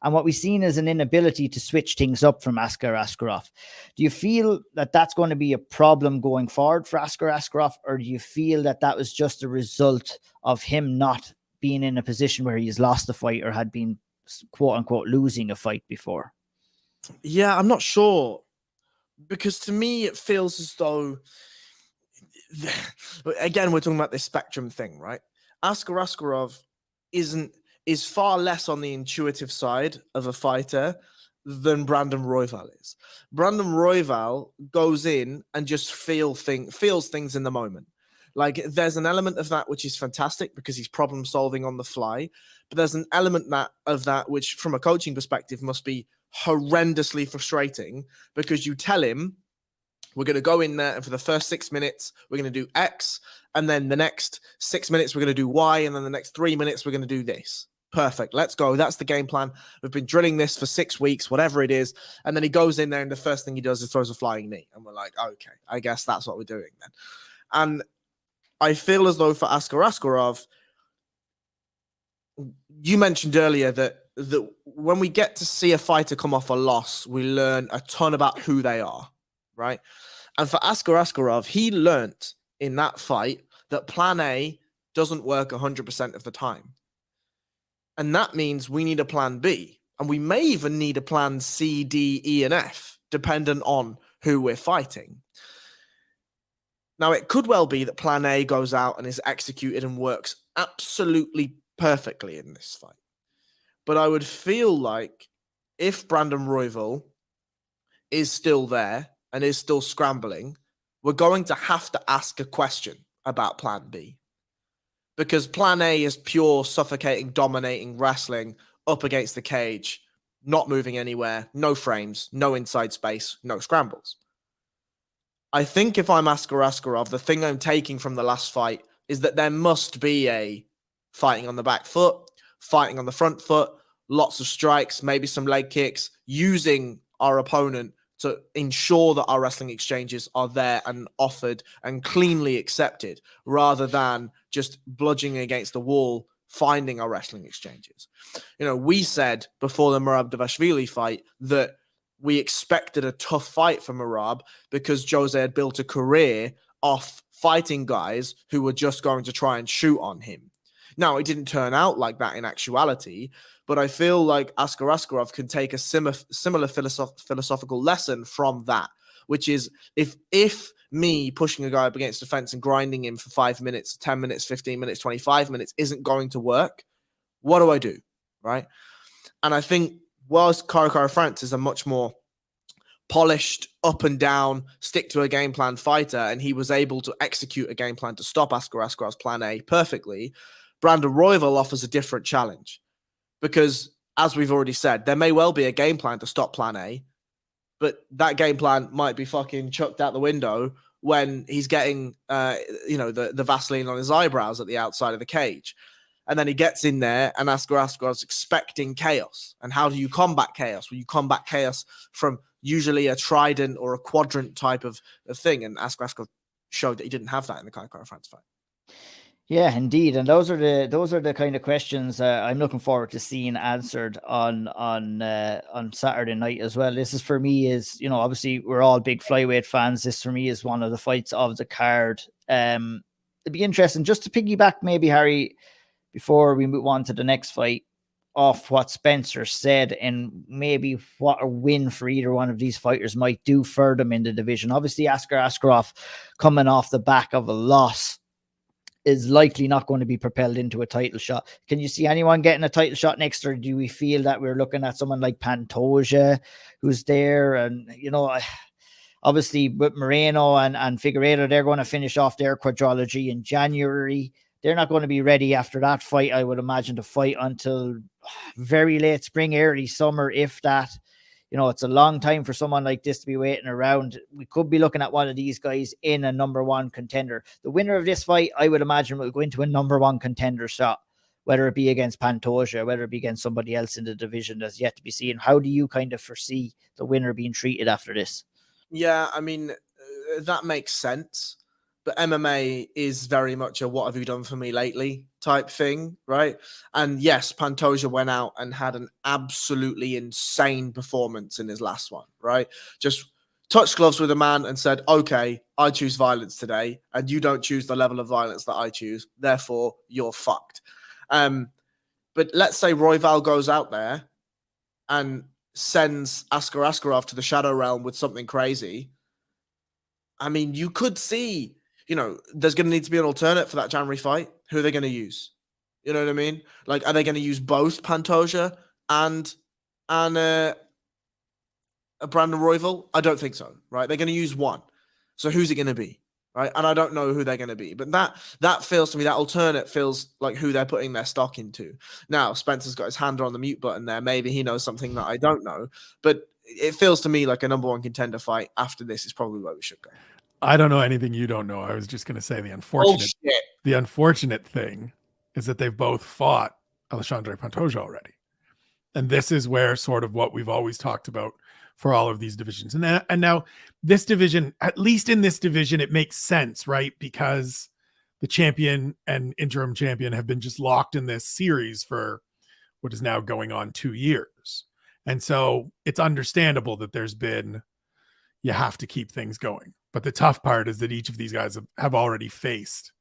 And what we've seen is an inability to switch things up from Askar Askarov. Do you feel that that's going to be a problem going forward for Askar Askarov, or do you feel that that was just a result of him not being in a position where he's lost the fight or had been, quote unquote, losing a fight before? Yeah, I'm not sure, because to me it feels as though, again, we're talking about this spectrum thing, right? Askar Askarov is far less on the intuitive side of a fighter than Brandon Royval is. Brandon Royval goes in and just feels things in the moment. Like, there's an element of that which is fantastic because he's problem solving on the fly, but there's an element of that which, from a coaching perspective, must be horrendously frustrating, because you tell him, we're going to go in there and for the first 6 minutes, we're going to do X, and then the next 6 minutes, we're going to do Y, and then the next 3 minutes, we're going to do this. Perfect. Let's go. That's the game plan. We've been drilling this for 6 weeks, whatever it is. And then he goes in there and the first thing he does is throws a flying knee. And we're like, okay, I guess that's what we're doing then. And I feel as though for Askar Askarov, you mentioned earlier that when we get to see a fighter come off a loss, we learn a ton about who they are, right? And for Askar Askarov, he learnt in that fight that plan A doesn't work 100% of the time. And that means we need a plan B. And we may even need a plan C, D, E, and F, dependent on who we're fighting. Now, it could well be that plan A goes out and is executed and works absolutely perfectly in this fight. But I would feel like if Brandon Royval is still there and is still scrambling, we're going to have to ask a question about plan B. Because plan A is pure, suffocating, dominating wrestling up against the cage, not moving anywhere, no frames, no inside space, no scrambles. I think if I'm Askar Askarov, the thing I'm taking from the last fight is that there must be a fighting on the back foot, fighting on the front foot, lots of strikes, maybe some leg kicks, using our opponent to ensure that our wrestling exchanges are there and offered and cleanly accepted, rather than just bludgeoning against the wall, finding our wrestling exchanges. You know, we said before the Merab Dvalishvili fight that we expected a tough fight from Merab because Jose had built a career off fighting guys who were just going to try and shoot on him. Now, it didn't turn out like that in actuality, but I feel like Askar Askarov can take a similar philosophical lesson from that, which is if me pushing a guy up against the fence and grinding him for 5 minutes, 10 minutes, 15 minutes, 25 minutes isn't going to work, what do I do, right? And I think whilst Kara France is a much more polished, up and down, stick to a game plan fighter, and he was able to execute a game plan to stop Askar Askarov's plan A perfectly, Brandon Royval offers a different challenge. Because, as we've already said, there may well be a game plan to stop plan A, but that game plan might be fucking chucked out the window when he's getting, the Vaseline on his eyebrows at the outside of the cage. And then he gets in there, and Askar Askarov's expecting chaos. And how do you combat chaos? Well, you combat chaos from usually a trident or a quadrant type of thing. And Askar Askarov showed that he didn't have that in the Kara France fight. Yeah, indeed, and those are the kind of questions I'm looking forward to seeing answered on Saturday night as well. This is for me is, you know, obviously we're all big flyweight fans. This for me is one of the fights of the card. It'd be interesting just to piggyback maybe, Harry, before we move on to the next fight, off what Spencer said and maybe what a win for either one of these fighters might do for them in the division. Obviously, Askar Askarov coming off the back of a loss is likely not going to be propelled into a title shot. Can you see anyone getting a title shot next, or do we feel that we're looking at someone like Pantoja who's there? And, you know, obviously with Moreno and Figueiredo, they're going to finish off their quadrilogy in January. They're not going to be ready after that fight, I would imagine, to fight until very late spring, early summer, if that. You know, it's a long time for someone like this to be waiting around. We could be looking at one of these guys in a number one contender. The winner of this fight, I would imagine, will go into a number one contender shot, whether it be against Pantoja, whether it be against somebody else in the division that's yet to be seen. How do you kind of foresee the winner being treated after this? Yeah, I mean, that makes sense. But MMA is very much a what have you done for me lately type thing, right? And yes, Pantoja went out and had an absolutely insane performance in his last one, right? Just touched gloves with a man and said, okay, I choose violence today, and you don't choose the level of violence that I choose. Therefore, you're fucked. But let's say Royval goes out there and sends Askar Askarov to the Shadow Realm with something crazy. I mean, you could see, you know, there's going to need to be an alternate for that January fight. Who are they going to use? You know what I mean? Like, are they going to use both Pantoja and Brandon Royval? I don't think so, right? They're going to use one. So who's it going to be, right? And I don't know who they're going to be. But that feels to me, that alternate feels like who they're putting their stock into. Now, Spencer's got his hand on the mute button there. Maybe he knows something that I don't know. But it feels to me like a number one contender fight after this is probably where we should go. I don't know anything you don't know. I was just going to say the unfortunate thing is that they've both fought Alexandre Pantoja already. And this is where sort of what we've always talked about for all of these divisions. And now this division, at least in this division, it makes sense, right? Because the champion and interim champion have been just locked in this series for what is now going on 2 years. And so it's understandable that there's been, you have to keep things going. But the tough part is that each of these guys have already faced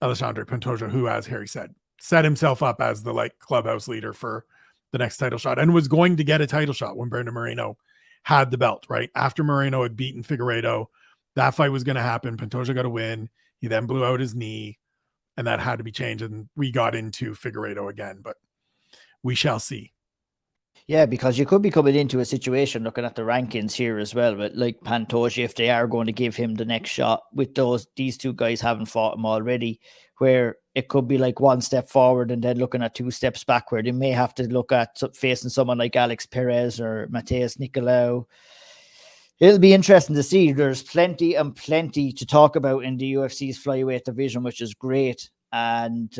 Alexandre Pantoja, who, as Harry said, set himself up as the like clubhouse leader for the next title shot and was going to get a title shot when Brandon Moreno had the belt, right? After Moreno had beaten Figueiredo, that fight was going to happen. Pantoja got a win. He then blew out his knee, and that had to be changed. And we got into Figueiredo again, but we shall see. Yeah, because you could be coming into a situation looking at the rankings here as well, but like Pantoja, if they are going to give him the next shot with these two guys haven't fought him already, where it could be like one step forward and then looking at 2 steps backward. They may have to look at facing someone like Alex Perez or Mateus Nicolau. It'll be interesting to see. There's plenty to talk about in the UFC's flyweight division, which is great. And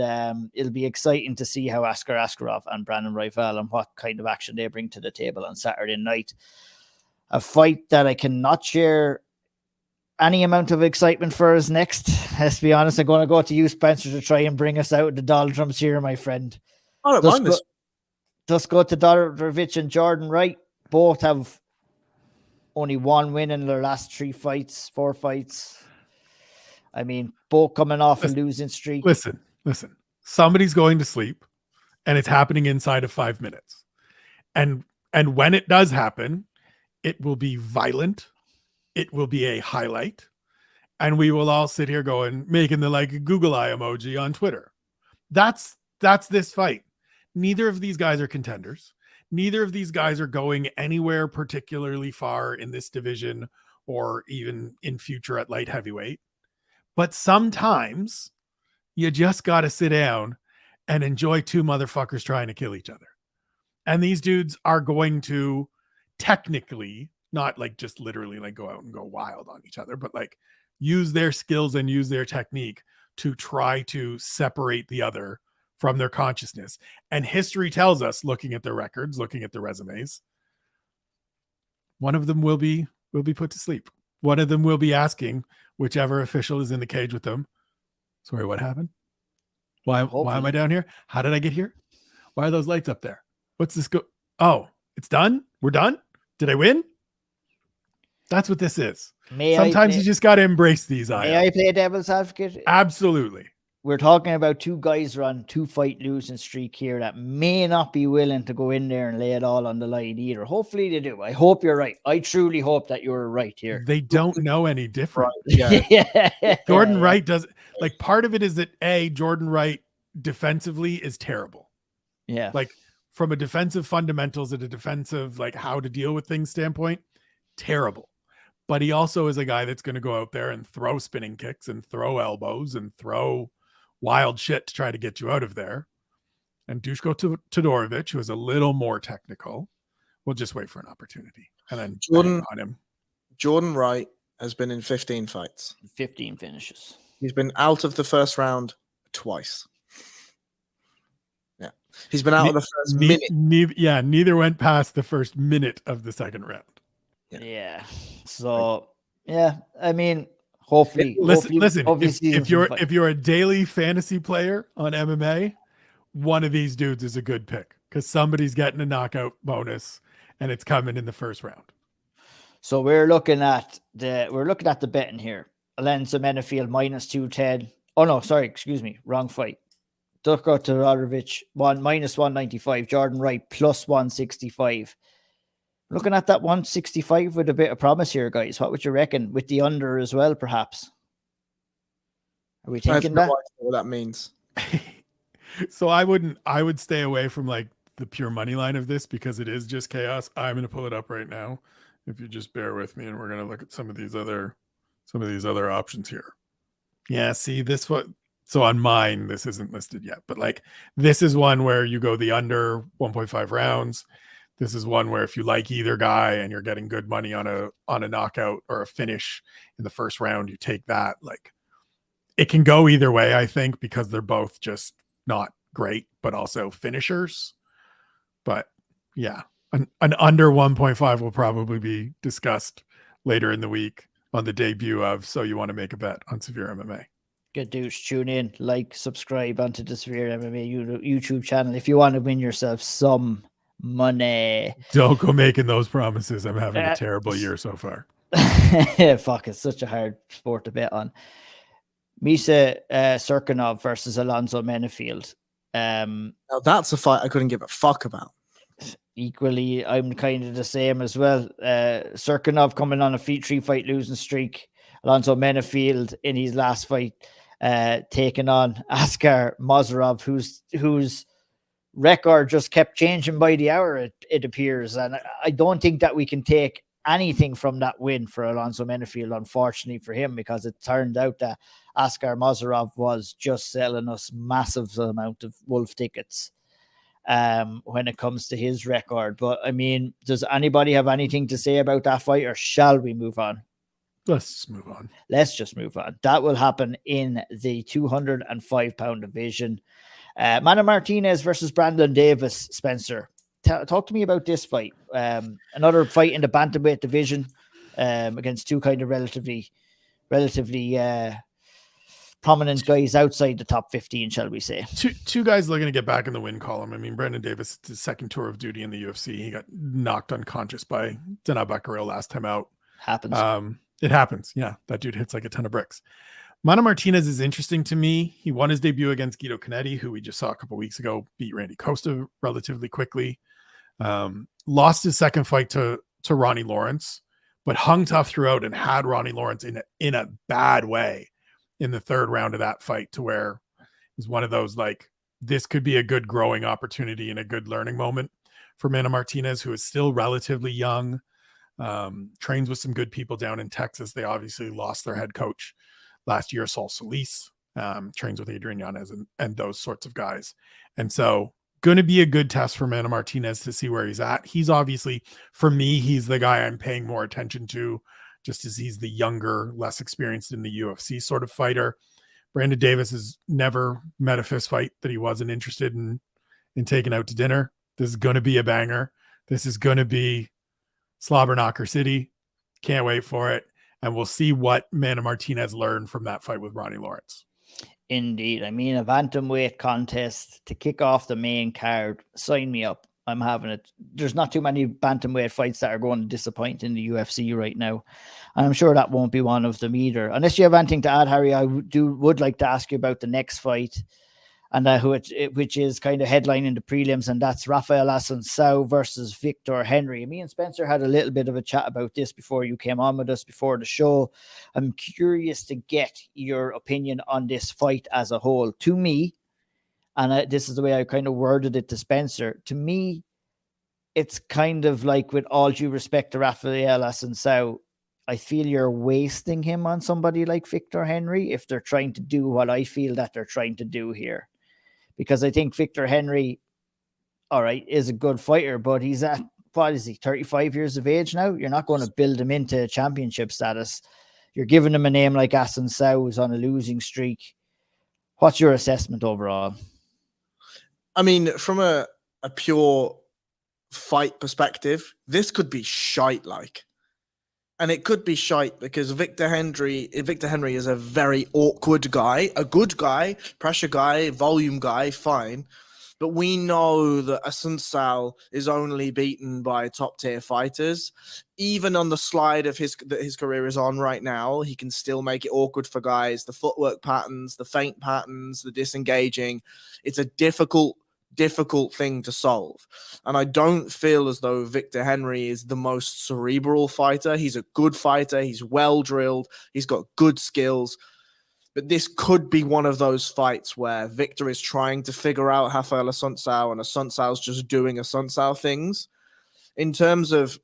it'll be exciting to see how Askar Askarov and Brandon Royval and what kind of action they bring to the table on Saturday night. A fight that I cannot share any amount of excitement for us next. Let's be honest, I'm going to go to you, Spencer, to try and bring us out of the doldrums here, my friend. I don't mind this. Just go to Dorovich and Jordan Wright. Both have only 1 win in their last 4 fights. I mean, both coming off a losing streak. Listen. Somebody's going to sleep, and it's happening inside of 5 minutes. And when it does happen, it will be violent. It will be a highlight. And we will all sit here making the like Google eye emoji on Twitter. That's this fight. Neither of these guys are contenders. Neither of these guys are going anywhere particularly far in this division or even in future at light heavyweight. But sometimes you just got to sit down and enjoy 2 motherfuckers trying to kill each other. And these dudes are going to technically, not like just literally like go out and go wild on each other, but like use their skills and use their technique to try to separate the other from their consciousness. And history tells us, looking at their records, looking at their resumes, one of them will be put to sleep. One of them will be asking whichever official is in the cage with them, sorry, what happened? Why am I down here? How did I get here? Why are those lights up there? What's this Oh, it's done? We're done? Did I win? That's what this is. Sometimes you just got to embrace these. May I play devil's advocate? Absolutely. We're talking about 2 guys who are on 2-fight losing streak here that may not be willing to go in there and lay it all on the line either. Hopefully they do. I hope you're right. I truly hope that you're right here. They don't know any different. Yeah. Jordan Wright does, like, part of it is that Jordan Wright defensively is terrible. Yeah. Like from a defensive fundamentals and a defensive, like how to deal with things standpoint, terrible. But he also is a guy that's going to go out there and throw spinning kicks and throw elbows and throw wild shit to try to get you out of there. And Duško Todorovic, who is a little more technical, will just wait for an opportunity and then bang on him. Jordan Wright has been in 15 fights. 15 finishes. He's been out of the first round twice. Yeah. He's been out of the first minute. Neither went past the first minute of the second round. Yeah. So, yeah, I mean, hopefully, if you're a daily fantasy player on MMA, one of these dudes is a good pick because somebody's getting a knockout bonus and it's coming in the first round. So we're looking at the betting here. Alonso Menefield -210. Oh no, sorry, excuse me, wrong fight. Duško Todorovic -195. Jordan Wright +165. Looking at that 165 with a bit of promise here, guys. What would you reckon with the under as well, perhaps? Are we thinking that? What that means. So I would stay away from like the pure money line of this because it is just chaos. I'm going to pull it up right now. If you just bear with me and we're going to look at some of these other options here. Yeah. See this one. So on mine, this isn't listed yet, but like this is one where you go the under 1.5 rounds. This is one where if you like either guy and you're getting good money on a knockout or a finish in the first round, you take that. Like it can go either way, I think, because they're both just not great, but also finishers. But yeah, an under 1.5 will probably be discussed later in the week on the debut of So You Want to Make a Bet on SevereMMA. Good dudes, tune in, like, subscribe onto the SevereMMA YouTube channel if you want to win yourself some money. Don't go making those promises. I'm having a terrible year so far. Fuck, it's such a hard sport to bet on. Misa Serkinov versus Alonso Menefield. Now that's a fight I couldn't give a fuck about. Equally, I'm kind of the same as well. Serkinov coming on a 3-fight losing streak. Alonso Menefield in his last fight taking on Askar Mozharov, whose record just kept changing by the hour, it appears. And I don't think that we can take anything from that win for Alonso Menefield, unfortunately for him, because it turned out that Askar Mazarov was just selling us massive amount of Wolf tickets when it comes to his record. But I mean, does anybody have anything to say about that fight, or shall we move on? Let's just move on. Let's just move on. That will happen in the 205-pound division. Mana Martinez versus Brandon Davis. Spencer, talk to me about this fight. Another fight in the bantamweight division against two kind of relatively prominent guys outside the top 15, shall we say. Two guys looking to get back in the win column. I mean, Brandon Davis, his second tour of duty in the UFC, he got knocked unconscious by Dana Becquerel last time out. Happens. It happens. Yeah, that dude hits like a ton of bricks. Mana Martinez is interesting to me. He won his debut against Guido Canetti, who we just saw a couple weeks ago beat Randy Costa relatively quickly. Lost his second fight to Ronnie Lawrence, but hung tough throughout and had Ronnie Lawrence in a bad way in the third round of that fight, to where it's one of those, like, this could be a good growing opportunity and a good learning moment for Mana Martinez, who is still relatively young. Trains with some good people down in Texas. They obviously lost their head coach last year, Saul Solis. Trains with Adrian Yanez and those sorts of guys. And so going to be a good test for Mana Martinez to see where he's at. He's obviously, for me, he's the guy I'm paying more attention to, just as he's the younger, less experienced in the UFC sort of fighter. Brandon Davis has never met a fist fight that he wasn't interested in taking out to dinner. This is going to be a banger. This is going to be Slobber Knocker City. Can't wait for it. And we'll see what Mana Martinez learned from that fight with Ronnie Lawrence. Indeed. I mean, a bantamweight contest to kick off the main card. Sign me up. I'm having it. There's not too many bantamweight fights that are going to disappoint in the UFC right now. And I'm sure that won't be one of them either. Unless you have anything to add, Harry, I would like to ask you about the next fight, and which is kind of headlining the prelims, and that's Rafael Assunção versus Victor Henry. Me and Spencer had a little bit of a chat about this before you came on with us before the show. I'm curious to get your opinion on this fight as a whole. To me, and this is the way I kind of worded it to Spencer, to me, it's kind of like, with all due respect to Rafael Assunção, I feel you're wasting him on somebody like Victor Henry if they're trying to do what I feel that they're trying to do here. Because I think Victor Henry, all right, is a good fighter, but he's at, what is he, 35 years of age now? You're not going to build him into championship status. You're giving him a name like Assunção, who's on a losing streak. What's your assessment overall? I mean, from a pure fight perspective, this could be shite like. And it could be shite because Victor Henry is a very awkward guy, a good guy, pressure guy, volume guy, fine. But we know that Assunção is only beaten by top tier fighters. Even on the slide of that his career is on right now, he can still make it awkward for guys. The footwork patterns, the feint patterns, the disengaging. It's a difficult thing to solve. And I don't feel as though Victor Henry is the most cerebral fighter. He's a good fighter. He's well drilled. He's got good skills. But this could be one of those fights where Victor is trying to figure out Rafael Assunção and Assunção's just doing Assunção things. In terms of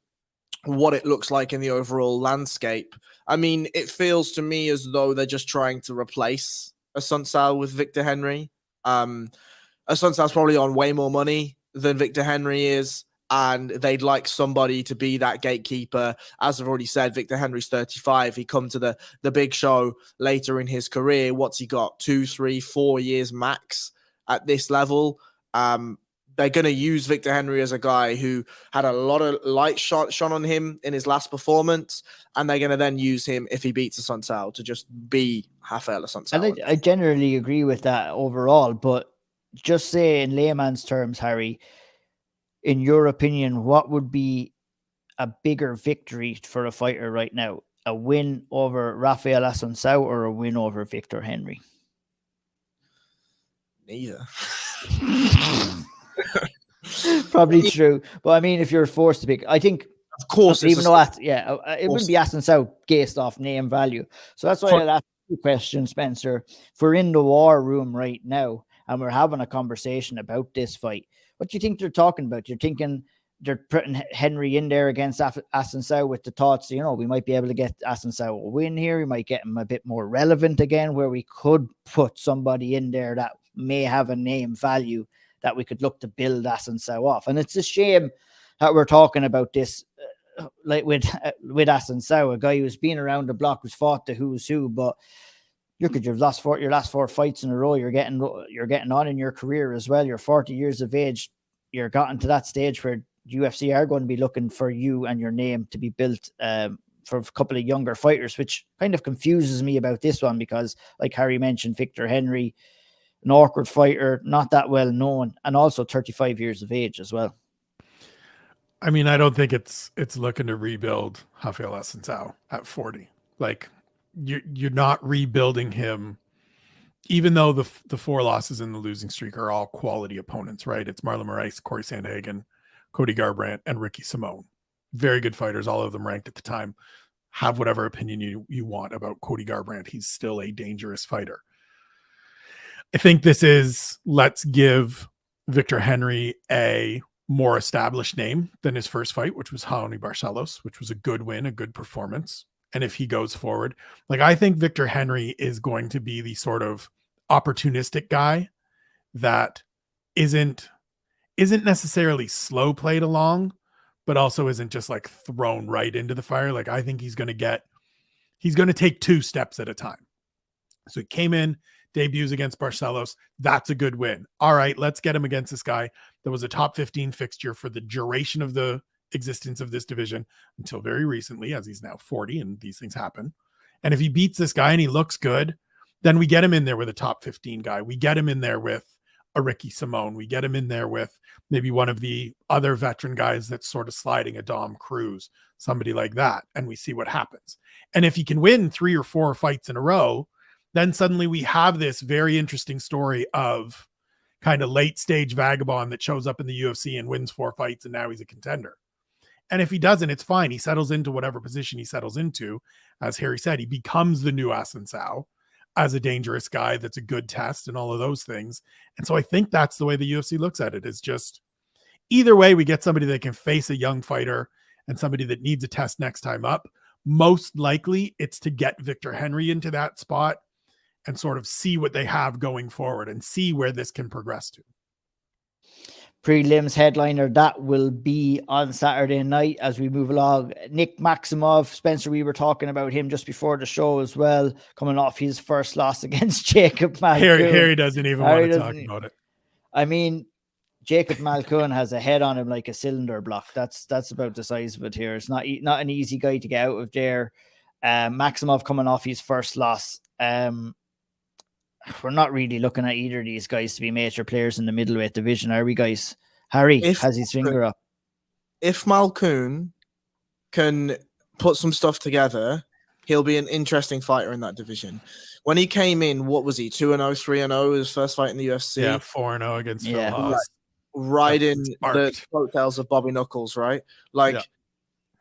what it looks like in the overall landscape, I mean, it feels to me as though they're just trying to replace Assunção with Victor Henry. Assunção's probably on way more money than Victor Henry is, and they'd like somebody to be that gatekeeper. As I've already said, Victor Henry's 35. He come to the big show later in his career. What's he got? 2, 3, 4 years max at this level. They're going to use Victor Henry as a guy who had a lot of light shone on him in his last performance, and they're going to then use him if he beats Assunção to just be Rafael Assunção. And I generally agree with that overall, but just say in layman's terms, Harry, in your opinion, what would be a bigger victory for a fighter right now? A win over Rafael Assunção or a win over Victor Henry? Neither. Probably true. But I mean, if you're forced to pick, I think, of course, even though it wouldn't be Assunção based off name value. So that's why I'll ask you a question, Spencer. If we're in the war room right now and we're having a conversation about this fight, what do you think they're talking about? You're thinking they're putting Henry in there against Assunção with the thoughts, you know, we might be able to get Assunção a win here. We might get him a bit more relevant again, where we could put somebody in there that may have a name value that we could look to build Assunção off. And it's a shame that we're talking about this like with Assunção, a guy who's been around the block, who's fought the who's who, but look at your last four fights in a row. You're getting on in your career as well. You're 40 years of age. You're gotten to that stage where UFC are going to be looking for you and your name to be built for a couple of younger fighters, which kind of confuses me about this one because, like Harry mentioned, Victor Henry, an awkward fighter, not that well known, and also 35 years of age as well. I mean, I don't think it's looking to rebuild Rafael Assunção at 40. Like, you're not rebuilding him, even though the four losses in the losing streak are all quality opponents, right? It's Marlon Moraes, Corey Sandhagen, Cody Garbrandt, and Ricky Simone. Very good fighters, all of them ranked at the time. Have whatever opinion you want about Cody Garbrandt. He's still a dangerous fighter. I think this is, let's give Victor Henry a more established name than his first fight, which was Raoni Barcelos, which was a good win, a good performance. And if he goes forward, like, I think Victor Henry is going to be the sort of opportunistic guy that isn't necessarily slow played along, but also isn't just like thrown right into the fire. Like, I think he's going to take 2 steps at a time. So he came in, debuts against Barcelos. That's a good win. All right, let's get him against this guy that was a top 15 fixture for the duration of the existence of this division until very recently, as he's now 40 and these things happen. And if he beats this guy and he looks good, then we get him in there with a top 15 guy. We get him in there with a Ricky Simone. We get him in there with maybe one of the other veteran guys that's sort of sliding, a Dom Cruz, somebody like that. And we see what happens. And if he can win 3 or 4 fights in a row, then suddenly we have this very interesting story of kind of late stage vagabond that shows up in the UFC and wins 4 fights and now he's a contender. And if he doesn't, it's fine. He settles into whatever position he settles into. As Harry said, he becomes the new Assunção as a dangerous guy that's a good test and all of those things. And so I think that's the way the UFC looks at it, is just either way, we get somebody that can face a young fighter and somebody that needs a test next time up. Most likely it's to get Victor Henry into that spot and sort of see what they have going forward and see where this can progress to. Prelims headliner, that will be on Saturday night as we move along. Nick Maximov, Spencer, we were talking about him just before the show as well, coming off his first loss against Jacob Malkoun. Harry doesn't even want to talk about it. I mean, Jacob Malkoun has a head on him like a cylinder block. That's about the size of it here. It's not an easy guy to get out of there. Maximov coming off his first loss. We're not really looking at either of these guys to be major players in the middleweight division, are we, guys? Harry has his finger up. If Malkoun can put some stuff together, he'll be an interesting fighter in that division. When he came in, what was he? 2-0, 3-0, his first fight in the UFC. Yeah, 4-0 against Phil Haas. Riding the coattails of Bobby Knuckles, right?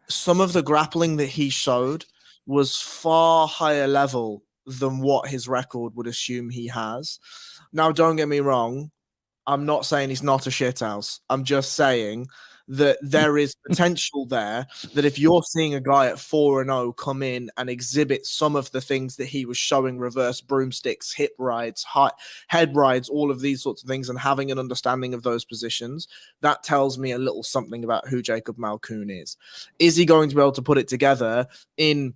Some of the grappling that he showed was far higher level than what his record would assume he has. Now, don't get me wrong. I'm not saying he's not a shithouse. I'm just saying that there is potential there, that if you're seeing a guy at 4-0 come in and exhibit some of the things that he was showing, reverse broomsticks, hip rides, head rides, all of these sorts of things, and having an understanding of those positions, that tells me a little something about who Jacob Malkoun is. Is he going to be able to put it together in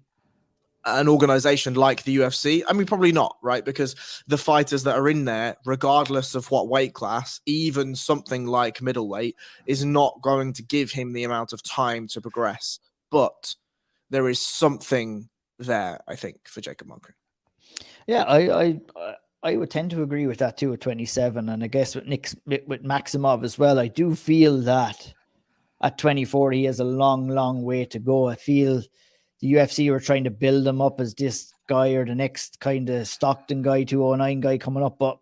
an organization like the UFC? I mean, probably not, right? Because the fighters that are in there, regardless of what weight class, even something like middleweight, is not going to give him the amount of time to progress. But there is something there, I think, for Jacob Malkoun. Yeah, I would tend to agree with that too at 27. And I guess with Maximov as well, I do feel that at 24, he has a long, long way to go. I feel the UFC were trying to build him up as this guy or the next kind of Stockton guy, 209 guy coming up. But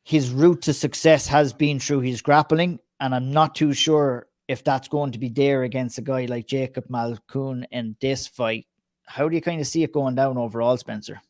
his route to success has been through his grappling. And I'm not too sure if that's going to be there against a guy like Jacob Malkoun in this fight. How do you kind of see it going down overall, Spencer?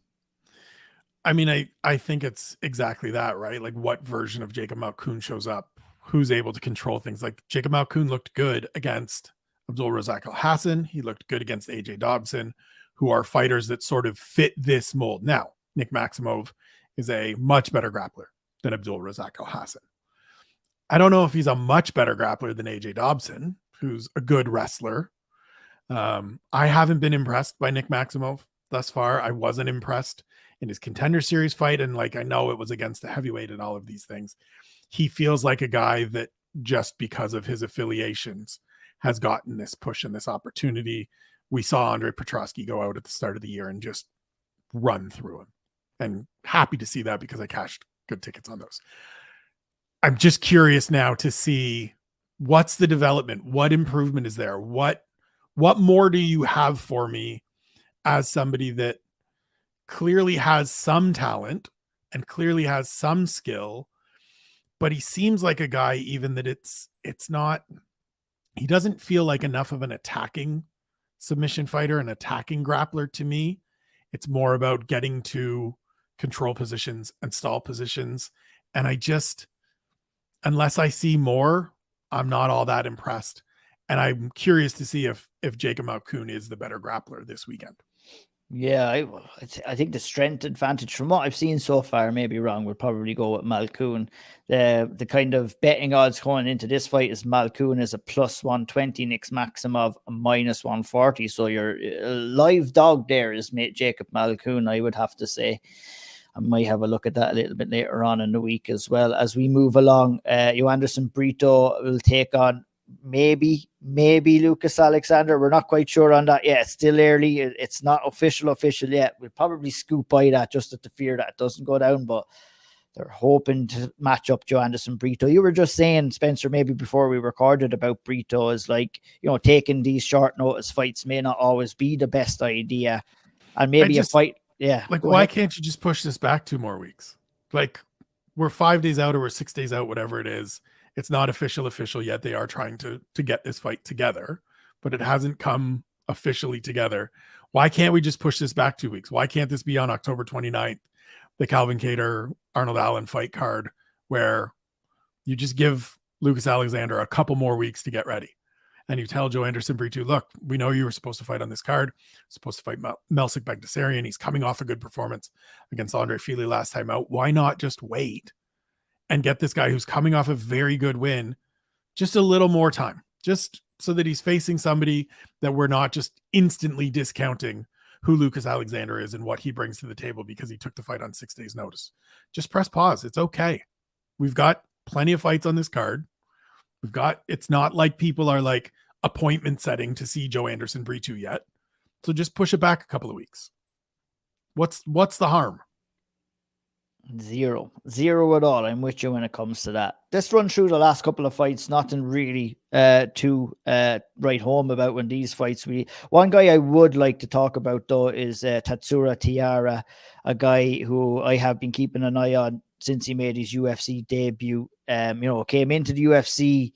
I mean, I think it's exactly that, right? Like, what version of Jacob Malkoun shows up who's able to control things. Like Jacob Malkoun looked good against Abdul Razak Al-Hassan. He looked good against AJ Dobson, who are fighters that sort of fit this mold. Now, Nick Maximov is a much better grappler than Abdul Razak Al-Hassan. I don't know if he's a much better grappler than AJ Dobson, who's a good wrestler. I haven't been impressed by Nick Maximov thus far. I wasn't impressed in his Contender Series fight. And like, I know it was against the heavyweight and all of these things. He feels like a guy that just because of his affiliations has gotten this push and this opportunity. We saw Andre Petrosky go out at the start of the year and just run through him. And happy to see that because I cashed good tickets on those. I'm just curious now to see what's the development, what improvement is there, what more do you have for me as somebody that clearly has some talent and clearly has some skill, but he seems like a guy even that it's not, he doesn't feel like enough of an attacking submission fighter, an attacking grappler to me. It's more about getting to control positions and stall positions. And I just, unless I see more, I'm not all that impressed. And I'm curious to see if Jacob Malkoun is the better grappler this weekend. Yeah, I think the strength advantage from what I've seen so far, maybe wrong, would probably go with Malkoun. The kind of betting odds going into this fight is Malkoun is a +120, Nick Maximov a -140. So your live dog there is Jacob Malkoun, I would have to say. I might have a look at that a little bit later on in the week as well. As we move along, Joanderson Brito will take on maybe Lucas Alexander. We're not quite sure on that yet. It's still early. It's not official yet. We'll probably scoop by that just at the fear that it doesn't go down, but they're hoping to match up Joe Anderson Brito. You were just saying, Spencer, maybe before we recorded, about Brito is like, taking these short notice fights may not always be the best idea. And maybe a fight. Yeah. Like, why can't you just push this back 2 more weeks? Like, we're 5 days out or we're 6 days out, whatever it is. It's not official yet. They are trying to get this fight together, but it hasn't come officially together. Why can't we just push this back 2 weeks? Why can't this be on October 29th, the Calvin Kattar, Arnold Allen fight card, where you just give Lucas Alexander a couple more weeks to get ready? And you tell Joe Anderson Brito, look, we know you were supposed to fight on this card, supposed to fight Melsik Bagdasaryan. He's coming off a good performance against Andre Fili last time out. Why not just wait and get this guy who's coming off a very good win just a little more time, just so that he's facing somebody that we're not just instantly discounting who Lucas Alexander is and what he brings to the table because he took the fight on 6 days notice. Just press pause. It's okay. We've got plenty of fights on this card. It's not like people are like appointment setting to see Joe Anderson Brito yet. So just push it back a couple of weeks. What's the harm? Zero at all. I'm with you when it comes to that. Let's run through the last couple of fights. Nothing really to write home about when these fights. One guy I would like to talk about though is Tatsuro Taira, a guy who I have been keeping an eye on since he made his UFC debut. Came into the UFC,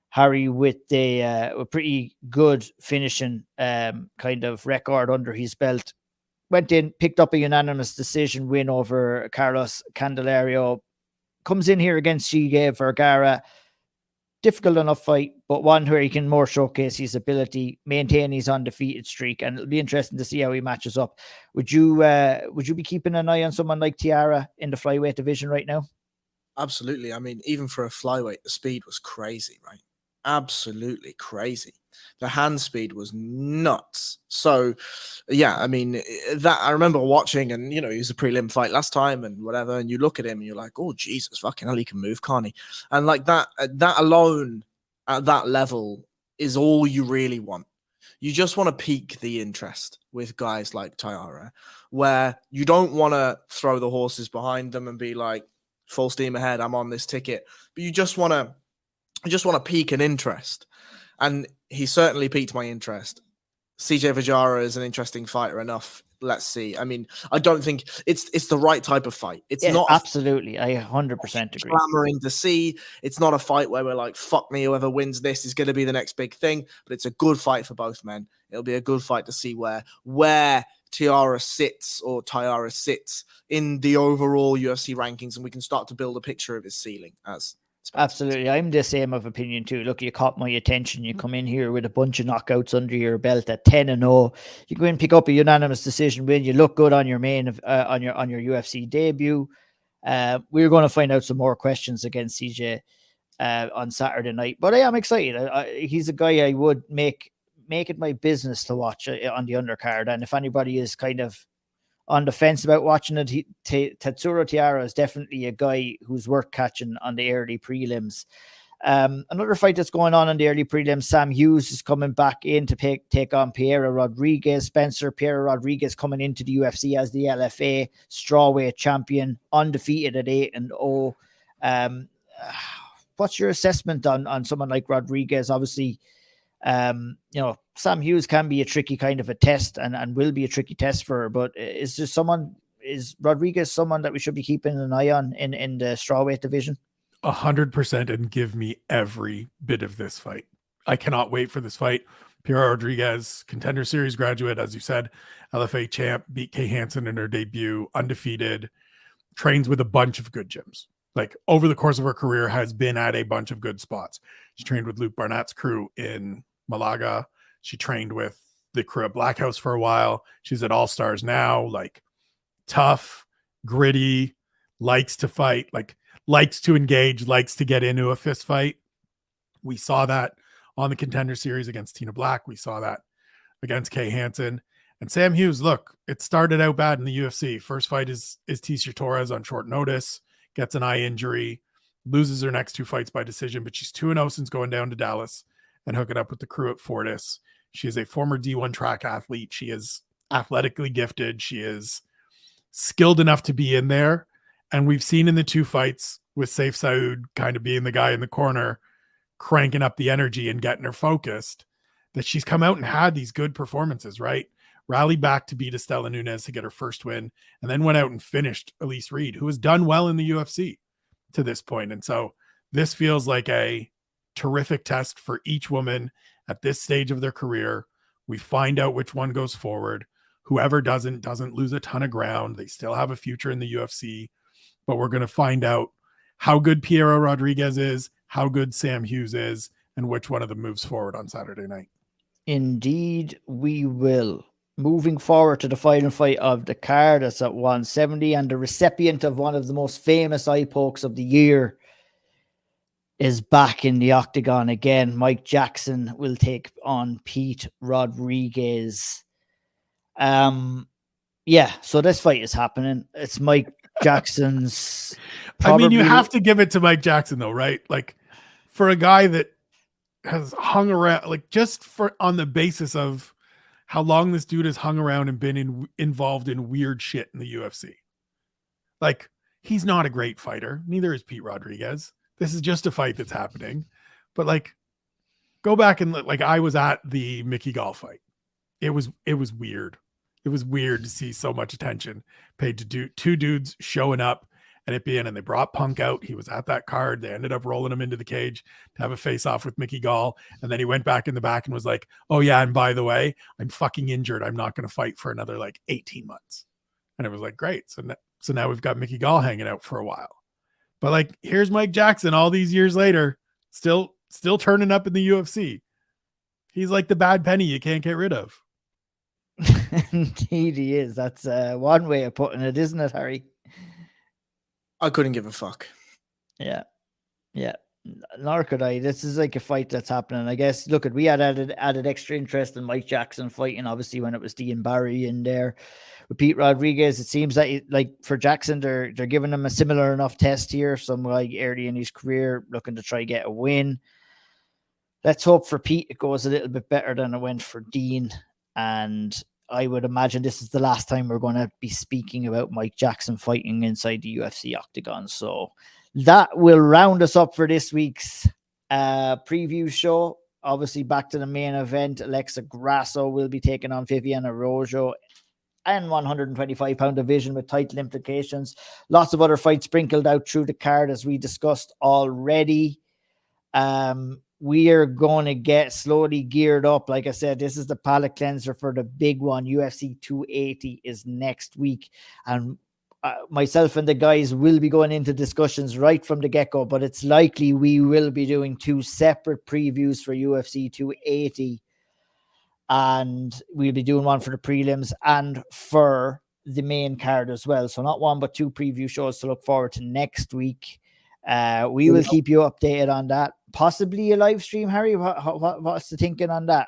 Harry, with a pretty good finishing kind of record under his belt. Went in, picked up a unanimous decision win over Carlos Candelario. Comes in here against Shige Vergara. Difficult enough fight, but one where he can more showcase his ability, maintain his undefeated streak, and it'll be interesting to see how he matches up. Would you be keeping an eye on someone like Tiara in the flyweight division right now? Absolutely. I mean, even for a flyweight, the speed was crazy, right? Absolutely crazy. The hand speed was nuts. So, yeah, I mean, that I remember watching, and he was a prelim fight last time and whatever, and you look at him and you're like, oh, Jesus, fucking hell, he can move, can't he? And like that alone at that level is all you really want. You just want to pique the interest with guys like Taira, where you don't want to throw the horses behind them and be like, full steam ahead, I'm on this ticket. But you just want to pique an interest. And he certainly piqued my interest. CJ Vergara is an interesting fighter enough. Let's see. I mean, I don't think it's the right type of fight. It's not absolutely. I 100% agree. Clamoring to see. It's not a fight where we're like, fuck me, whoever wins this is going to be the next big thing. But it's a good fight for both men. It'll be a good fight to see where Taira sits in the overall UFC rankings, and we can start to build a picture of his ceiling as Absolutely. I'm the same of opinion too. Look, you caught my attention. You come in here with a bunch of knockouts under your belt at 10-0. You go in, pick up a unanimous decision win. You look good on your on your UFC debut. We're going to find out some more questions against CJ on Saturday night, but I am excited. He's a guy I would make it my business to watch on the undercard. And if anybody is kind of on the fence about watching it, Tatsuro Tiara is definitely a guy who's worth catching on the early prelims. Another fight that's going on the early prelims, Sam Hughes is coming back in to take on Piera Rodriguez. Piera Rodriguez coming into the UFC as the LFA strawweight champion, undefeated at 8-0. What's your assessment on someone like Rodriguez? Obviously, Sam Hughes can be a tricky kind of a test and will be a tricky test for her, but is Rodriguez someone that we should be keeping an eye on in the strawweight division? 100%, and give me every bit of this fight. I cannot wait for this fight. Piera Rodriguez, Contender Series graduate, as you said, LFA champ, beat Kay Hansen in her debut, undefeated, trains with a bunch of good gyms. Like, over the course of her career, has been at a bunch of good spots. She trained with Luke Barnett's crew in Malaga. She trained with the crew at Black House for a while. She's at All Stars now. Like, tough, gritty, likes to fight, like likes to engage, likes to get into a fist fight. We saw that on the Contender Series against Tina Black. We saw that against Kay Hansen. And Sam Hughes, look, it started out bad in the UFC. First fight is Tisha Torres on short notice, gets an eye injury, loses her next two fights by decision, but she's 2-0 since going down to Dallas and hooking up with the crew at Fortis. She is a former D1 track athlete. She is athletically gifted. She is skilled enough to be in there. And we've seen in the two fights with Saif Saud kind of being the guy in the corner, cranking up the energy and getting her focused, that she's come out and had these good performances, right? Rallied back to beat Estela Nunes to get her first win, and then went out and finished Elise Reed, who has done well in the UFC to this point. And so this feels like a terrific test for each woman at this stage of their career. We find out which one goes forward. Whoever doesn't lose a ton of ground. They still have a future in the UFC, but we're going to find out how good Piera Rodriguez is, how good Sam Hughes is, and which one of them moves forward on Saturday night. Indeed, we will. Moving forward to the final fight of the card, that's at 170, and the recipient of one of the most famous eye pokes of the year is back in the octagon again. Mike Jackson will take on Pete Rodriguez. So this fight is happening. It's Mike Jackson's. I mean, you have to give it to Mike Jackson, though, right? Like, for a guy that has hung around, like, just for on the basis of how long this dude has hung around and been involved in weird shit in the UFC. Like, he's not a great fighter. Neither is Pete Rodriguez. This is just a fight that's happening. But, like, go back and, like, I was at the Mickey Gall fight. It was weird. It was weird to see so much attention paid to two dudes showing up and they brought Punk out. He was at that card. They ended up rolling him into the cage to have a face off with Mickey Gall. And then he went back in the back and was like, oh yeah, and by the way, I'm fucking injured. I'm not going to fight for another like 18 months. And it was like, great. So now we've got Mickey Gall hanging out for a while. But like, here's Mike Jackson all these years later, still turning up in the UFC. He's like the bad penny you can't get rid of. Indeed he is. That's one way of putting it, isn't it, Harry? I couldn't give a fuck. Yeah. Nor could I. This is like a fight that's happening. I guess, look, we had added extra interest in Mike Jackson fighting, obviously, when it was Dean Barry in there. With Pete Rodriguez, it seems like for Jackson, they're giving him a similar enough test here. Some like early in his career, looking to try get a win. Let's hope for Pete it goes a little bit better than it went for Dean. And I would imagine this is the last time we're going to be speaking about Mike Jackson fighting inside the UFC octagon. So that will round us up for this week's preview show. Obviously, back to the main event. Alexa Grasso will be taking on Viviane Araujo and 125-pound division with title implications. Lots of other fights sprinkled out through the card, as we discussed already. We are going to get slowly geared up. Like I said, this is the palate cleanser for the big one. UFC 280 is next week. And myself and the guys will be going into discussions right from the get-go, but it's likely we will be doing 2 separate previews for UFC 280, and we'll be doing one for the prelims and for the main card as well. So not 1 but 2 preview shows to look forward to next week. We will keep you updated on that. Possibly a live stream, Harry. What's the thinking on that?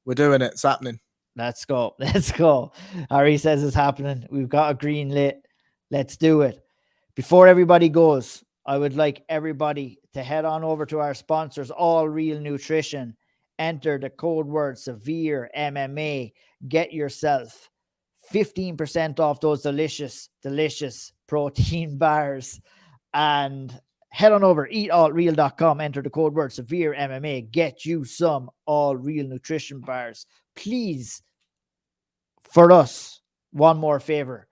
We're doing it. It's happening. Let's go. Let's go. Harry says it's happening. We've got a green lit. Let's do it. Before everybody goes, I would like everybody to head on over to our sponsors, All Real Nutrition. Enter the code word SevereMMA. Get yourself 15% off those delicious protein bars. And head on over, eatalreal.com. Enter the code word SevereMMA. Get you some All Real Nutrition bars. Please, for us, one more favor.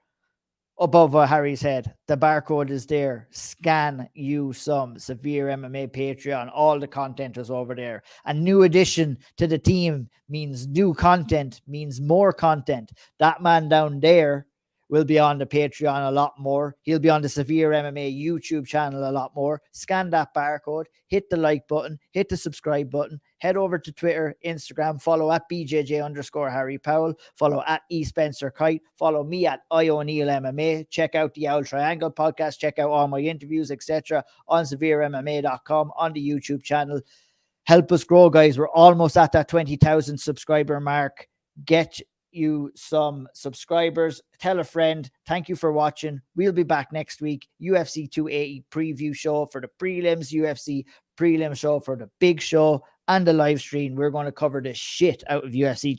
Above Harry's head, the barcode is there. Scan you some SevereMMA Patreon. All the content is over there. A new addition to the team means new content, means more content. That man down there will be on the Patreon a lot more. He'll be on the SevereMMA YouTube channel a lot more. Scan that barcode, hit the like button, hit the subscribe button, head over to Twitter, Instagram, follow at BJJ_Harry Powell, follow at eSpencerKite, follow me at IONeilMMA, check out the Owl Triangle podcast, check out all my interviews, etc. on SevereMMA.com, on the YouTube channel. Help us grow, guys. We're almost at that 20,000 subscriber mark. Get you some subscribers. Tell a friend. Thank you for watching. We'll be back next week. UFC 280 preview show for the prelims, UFC prelim show for the big show, and the live stream. We're going to cover the shit out of UFC 280.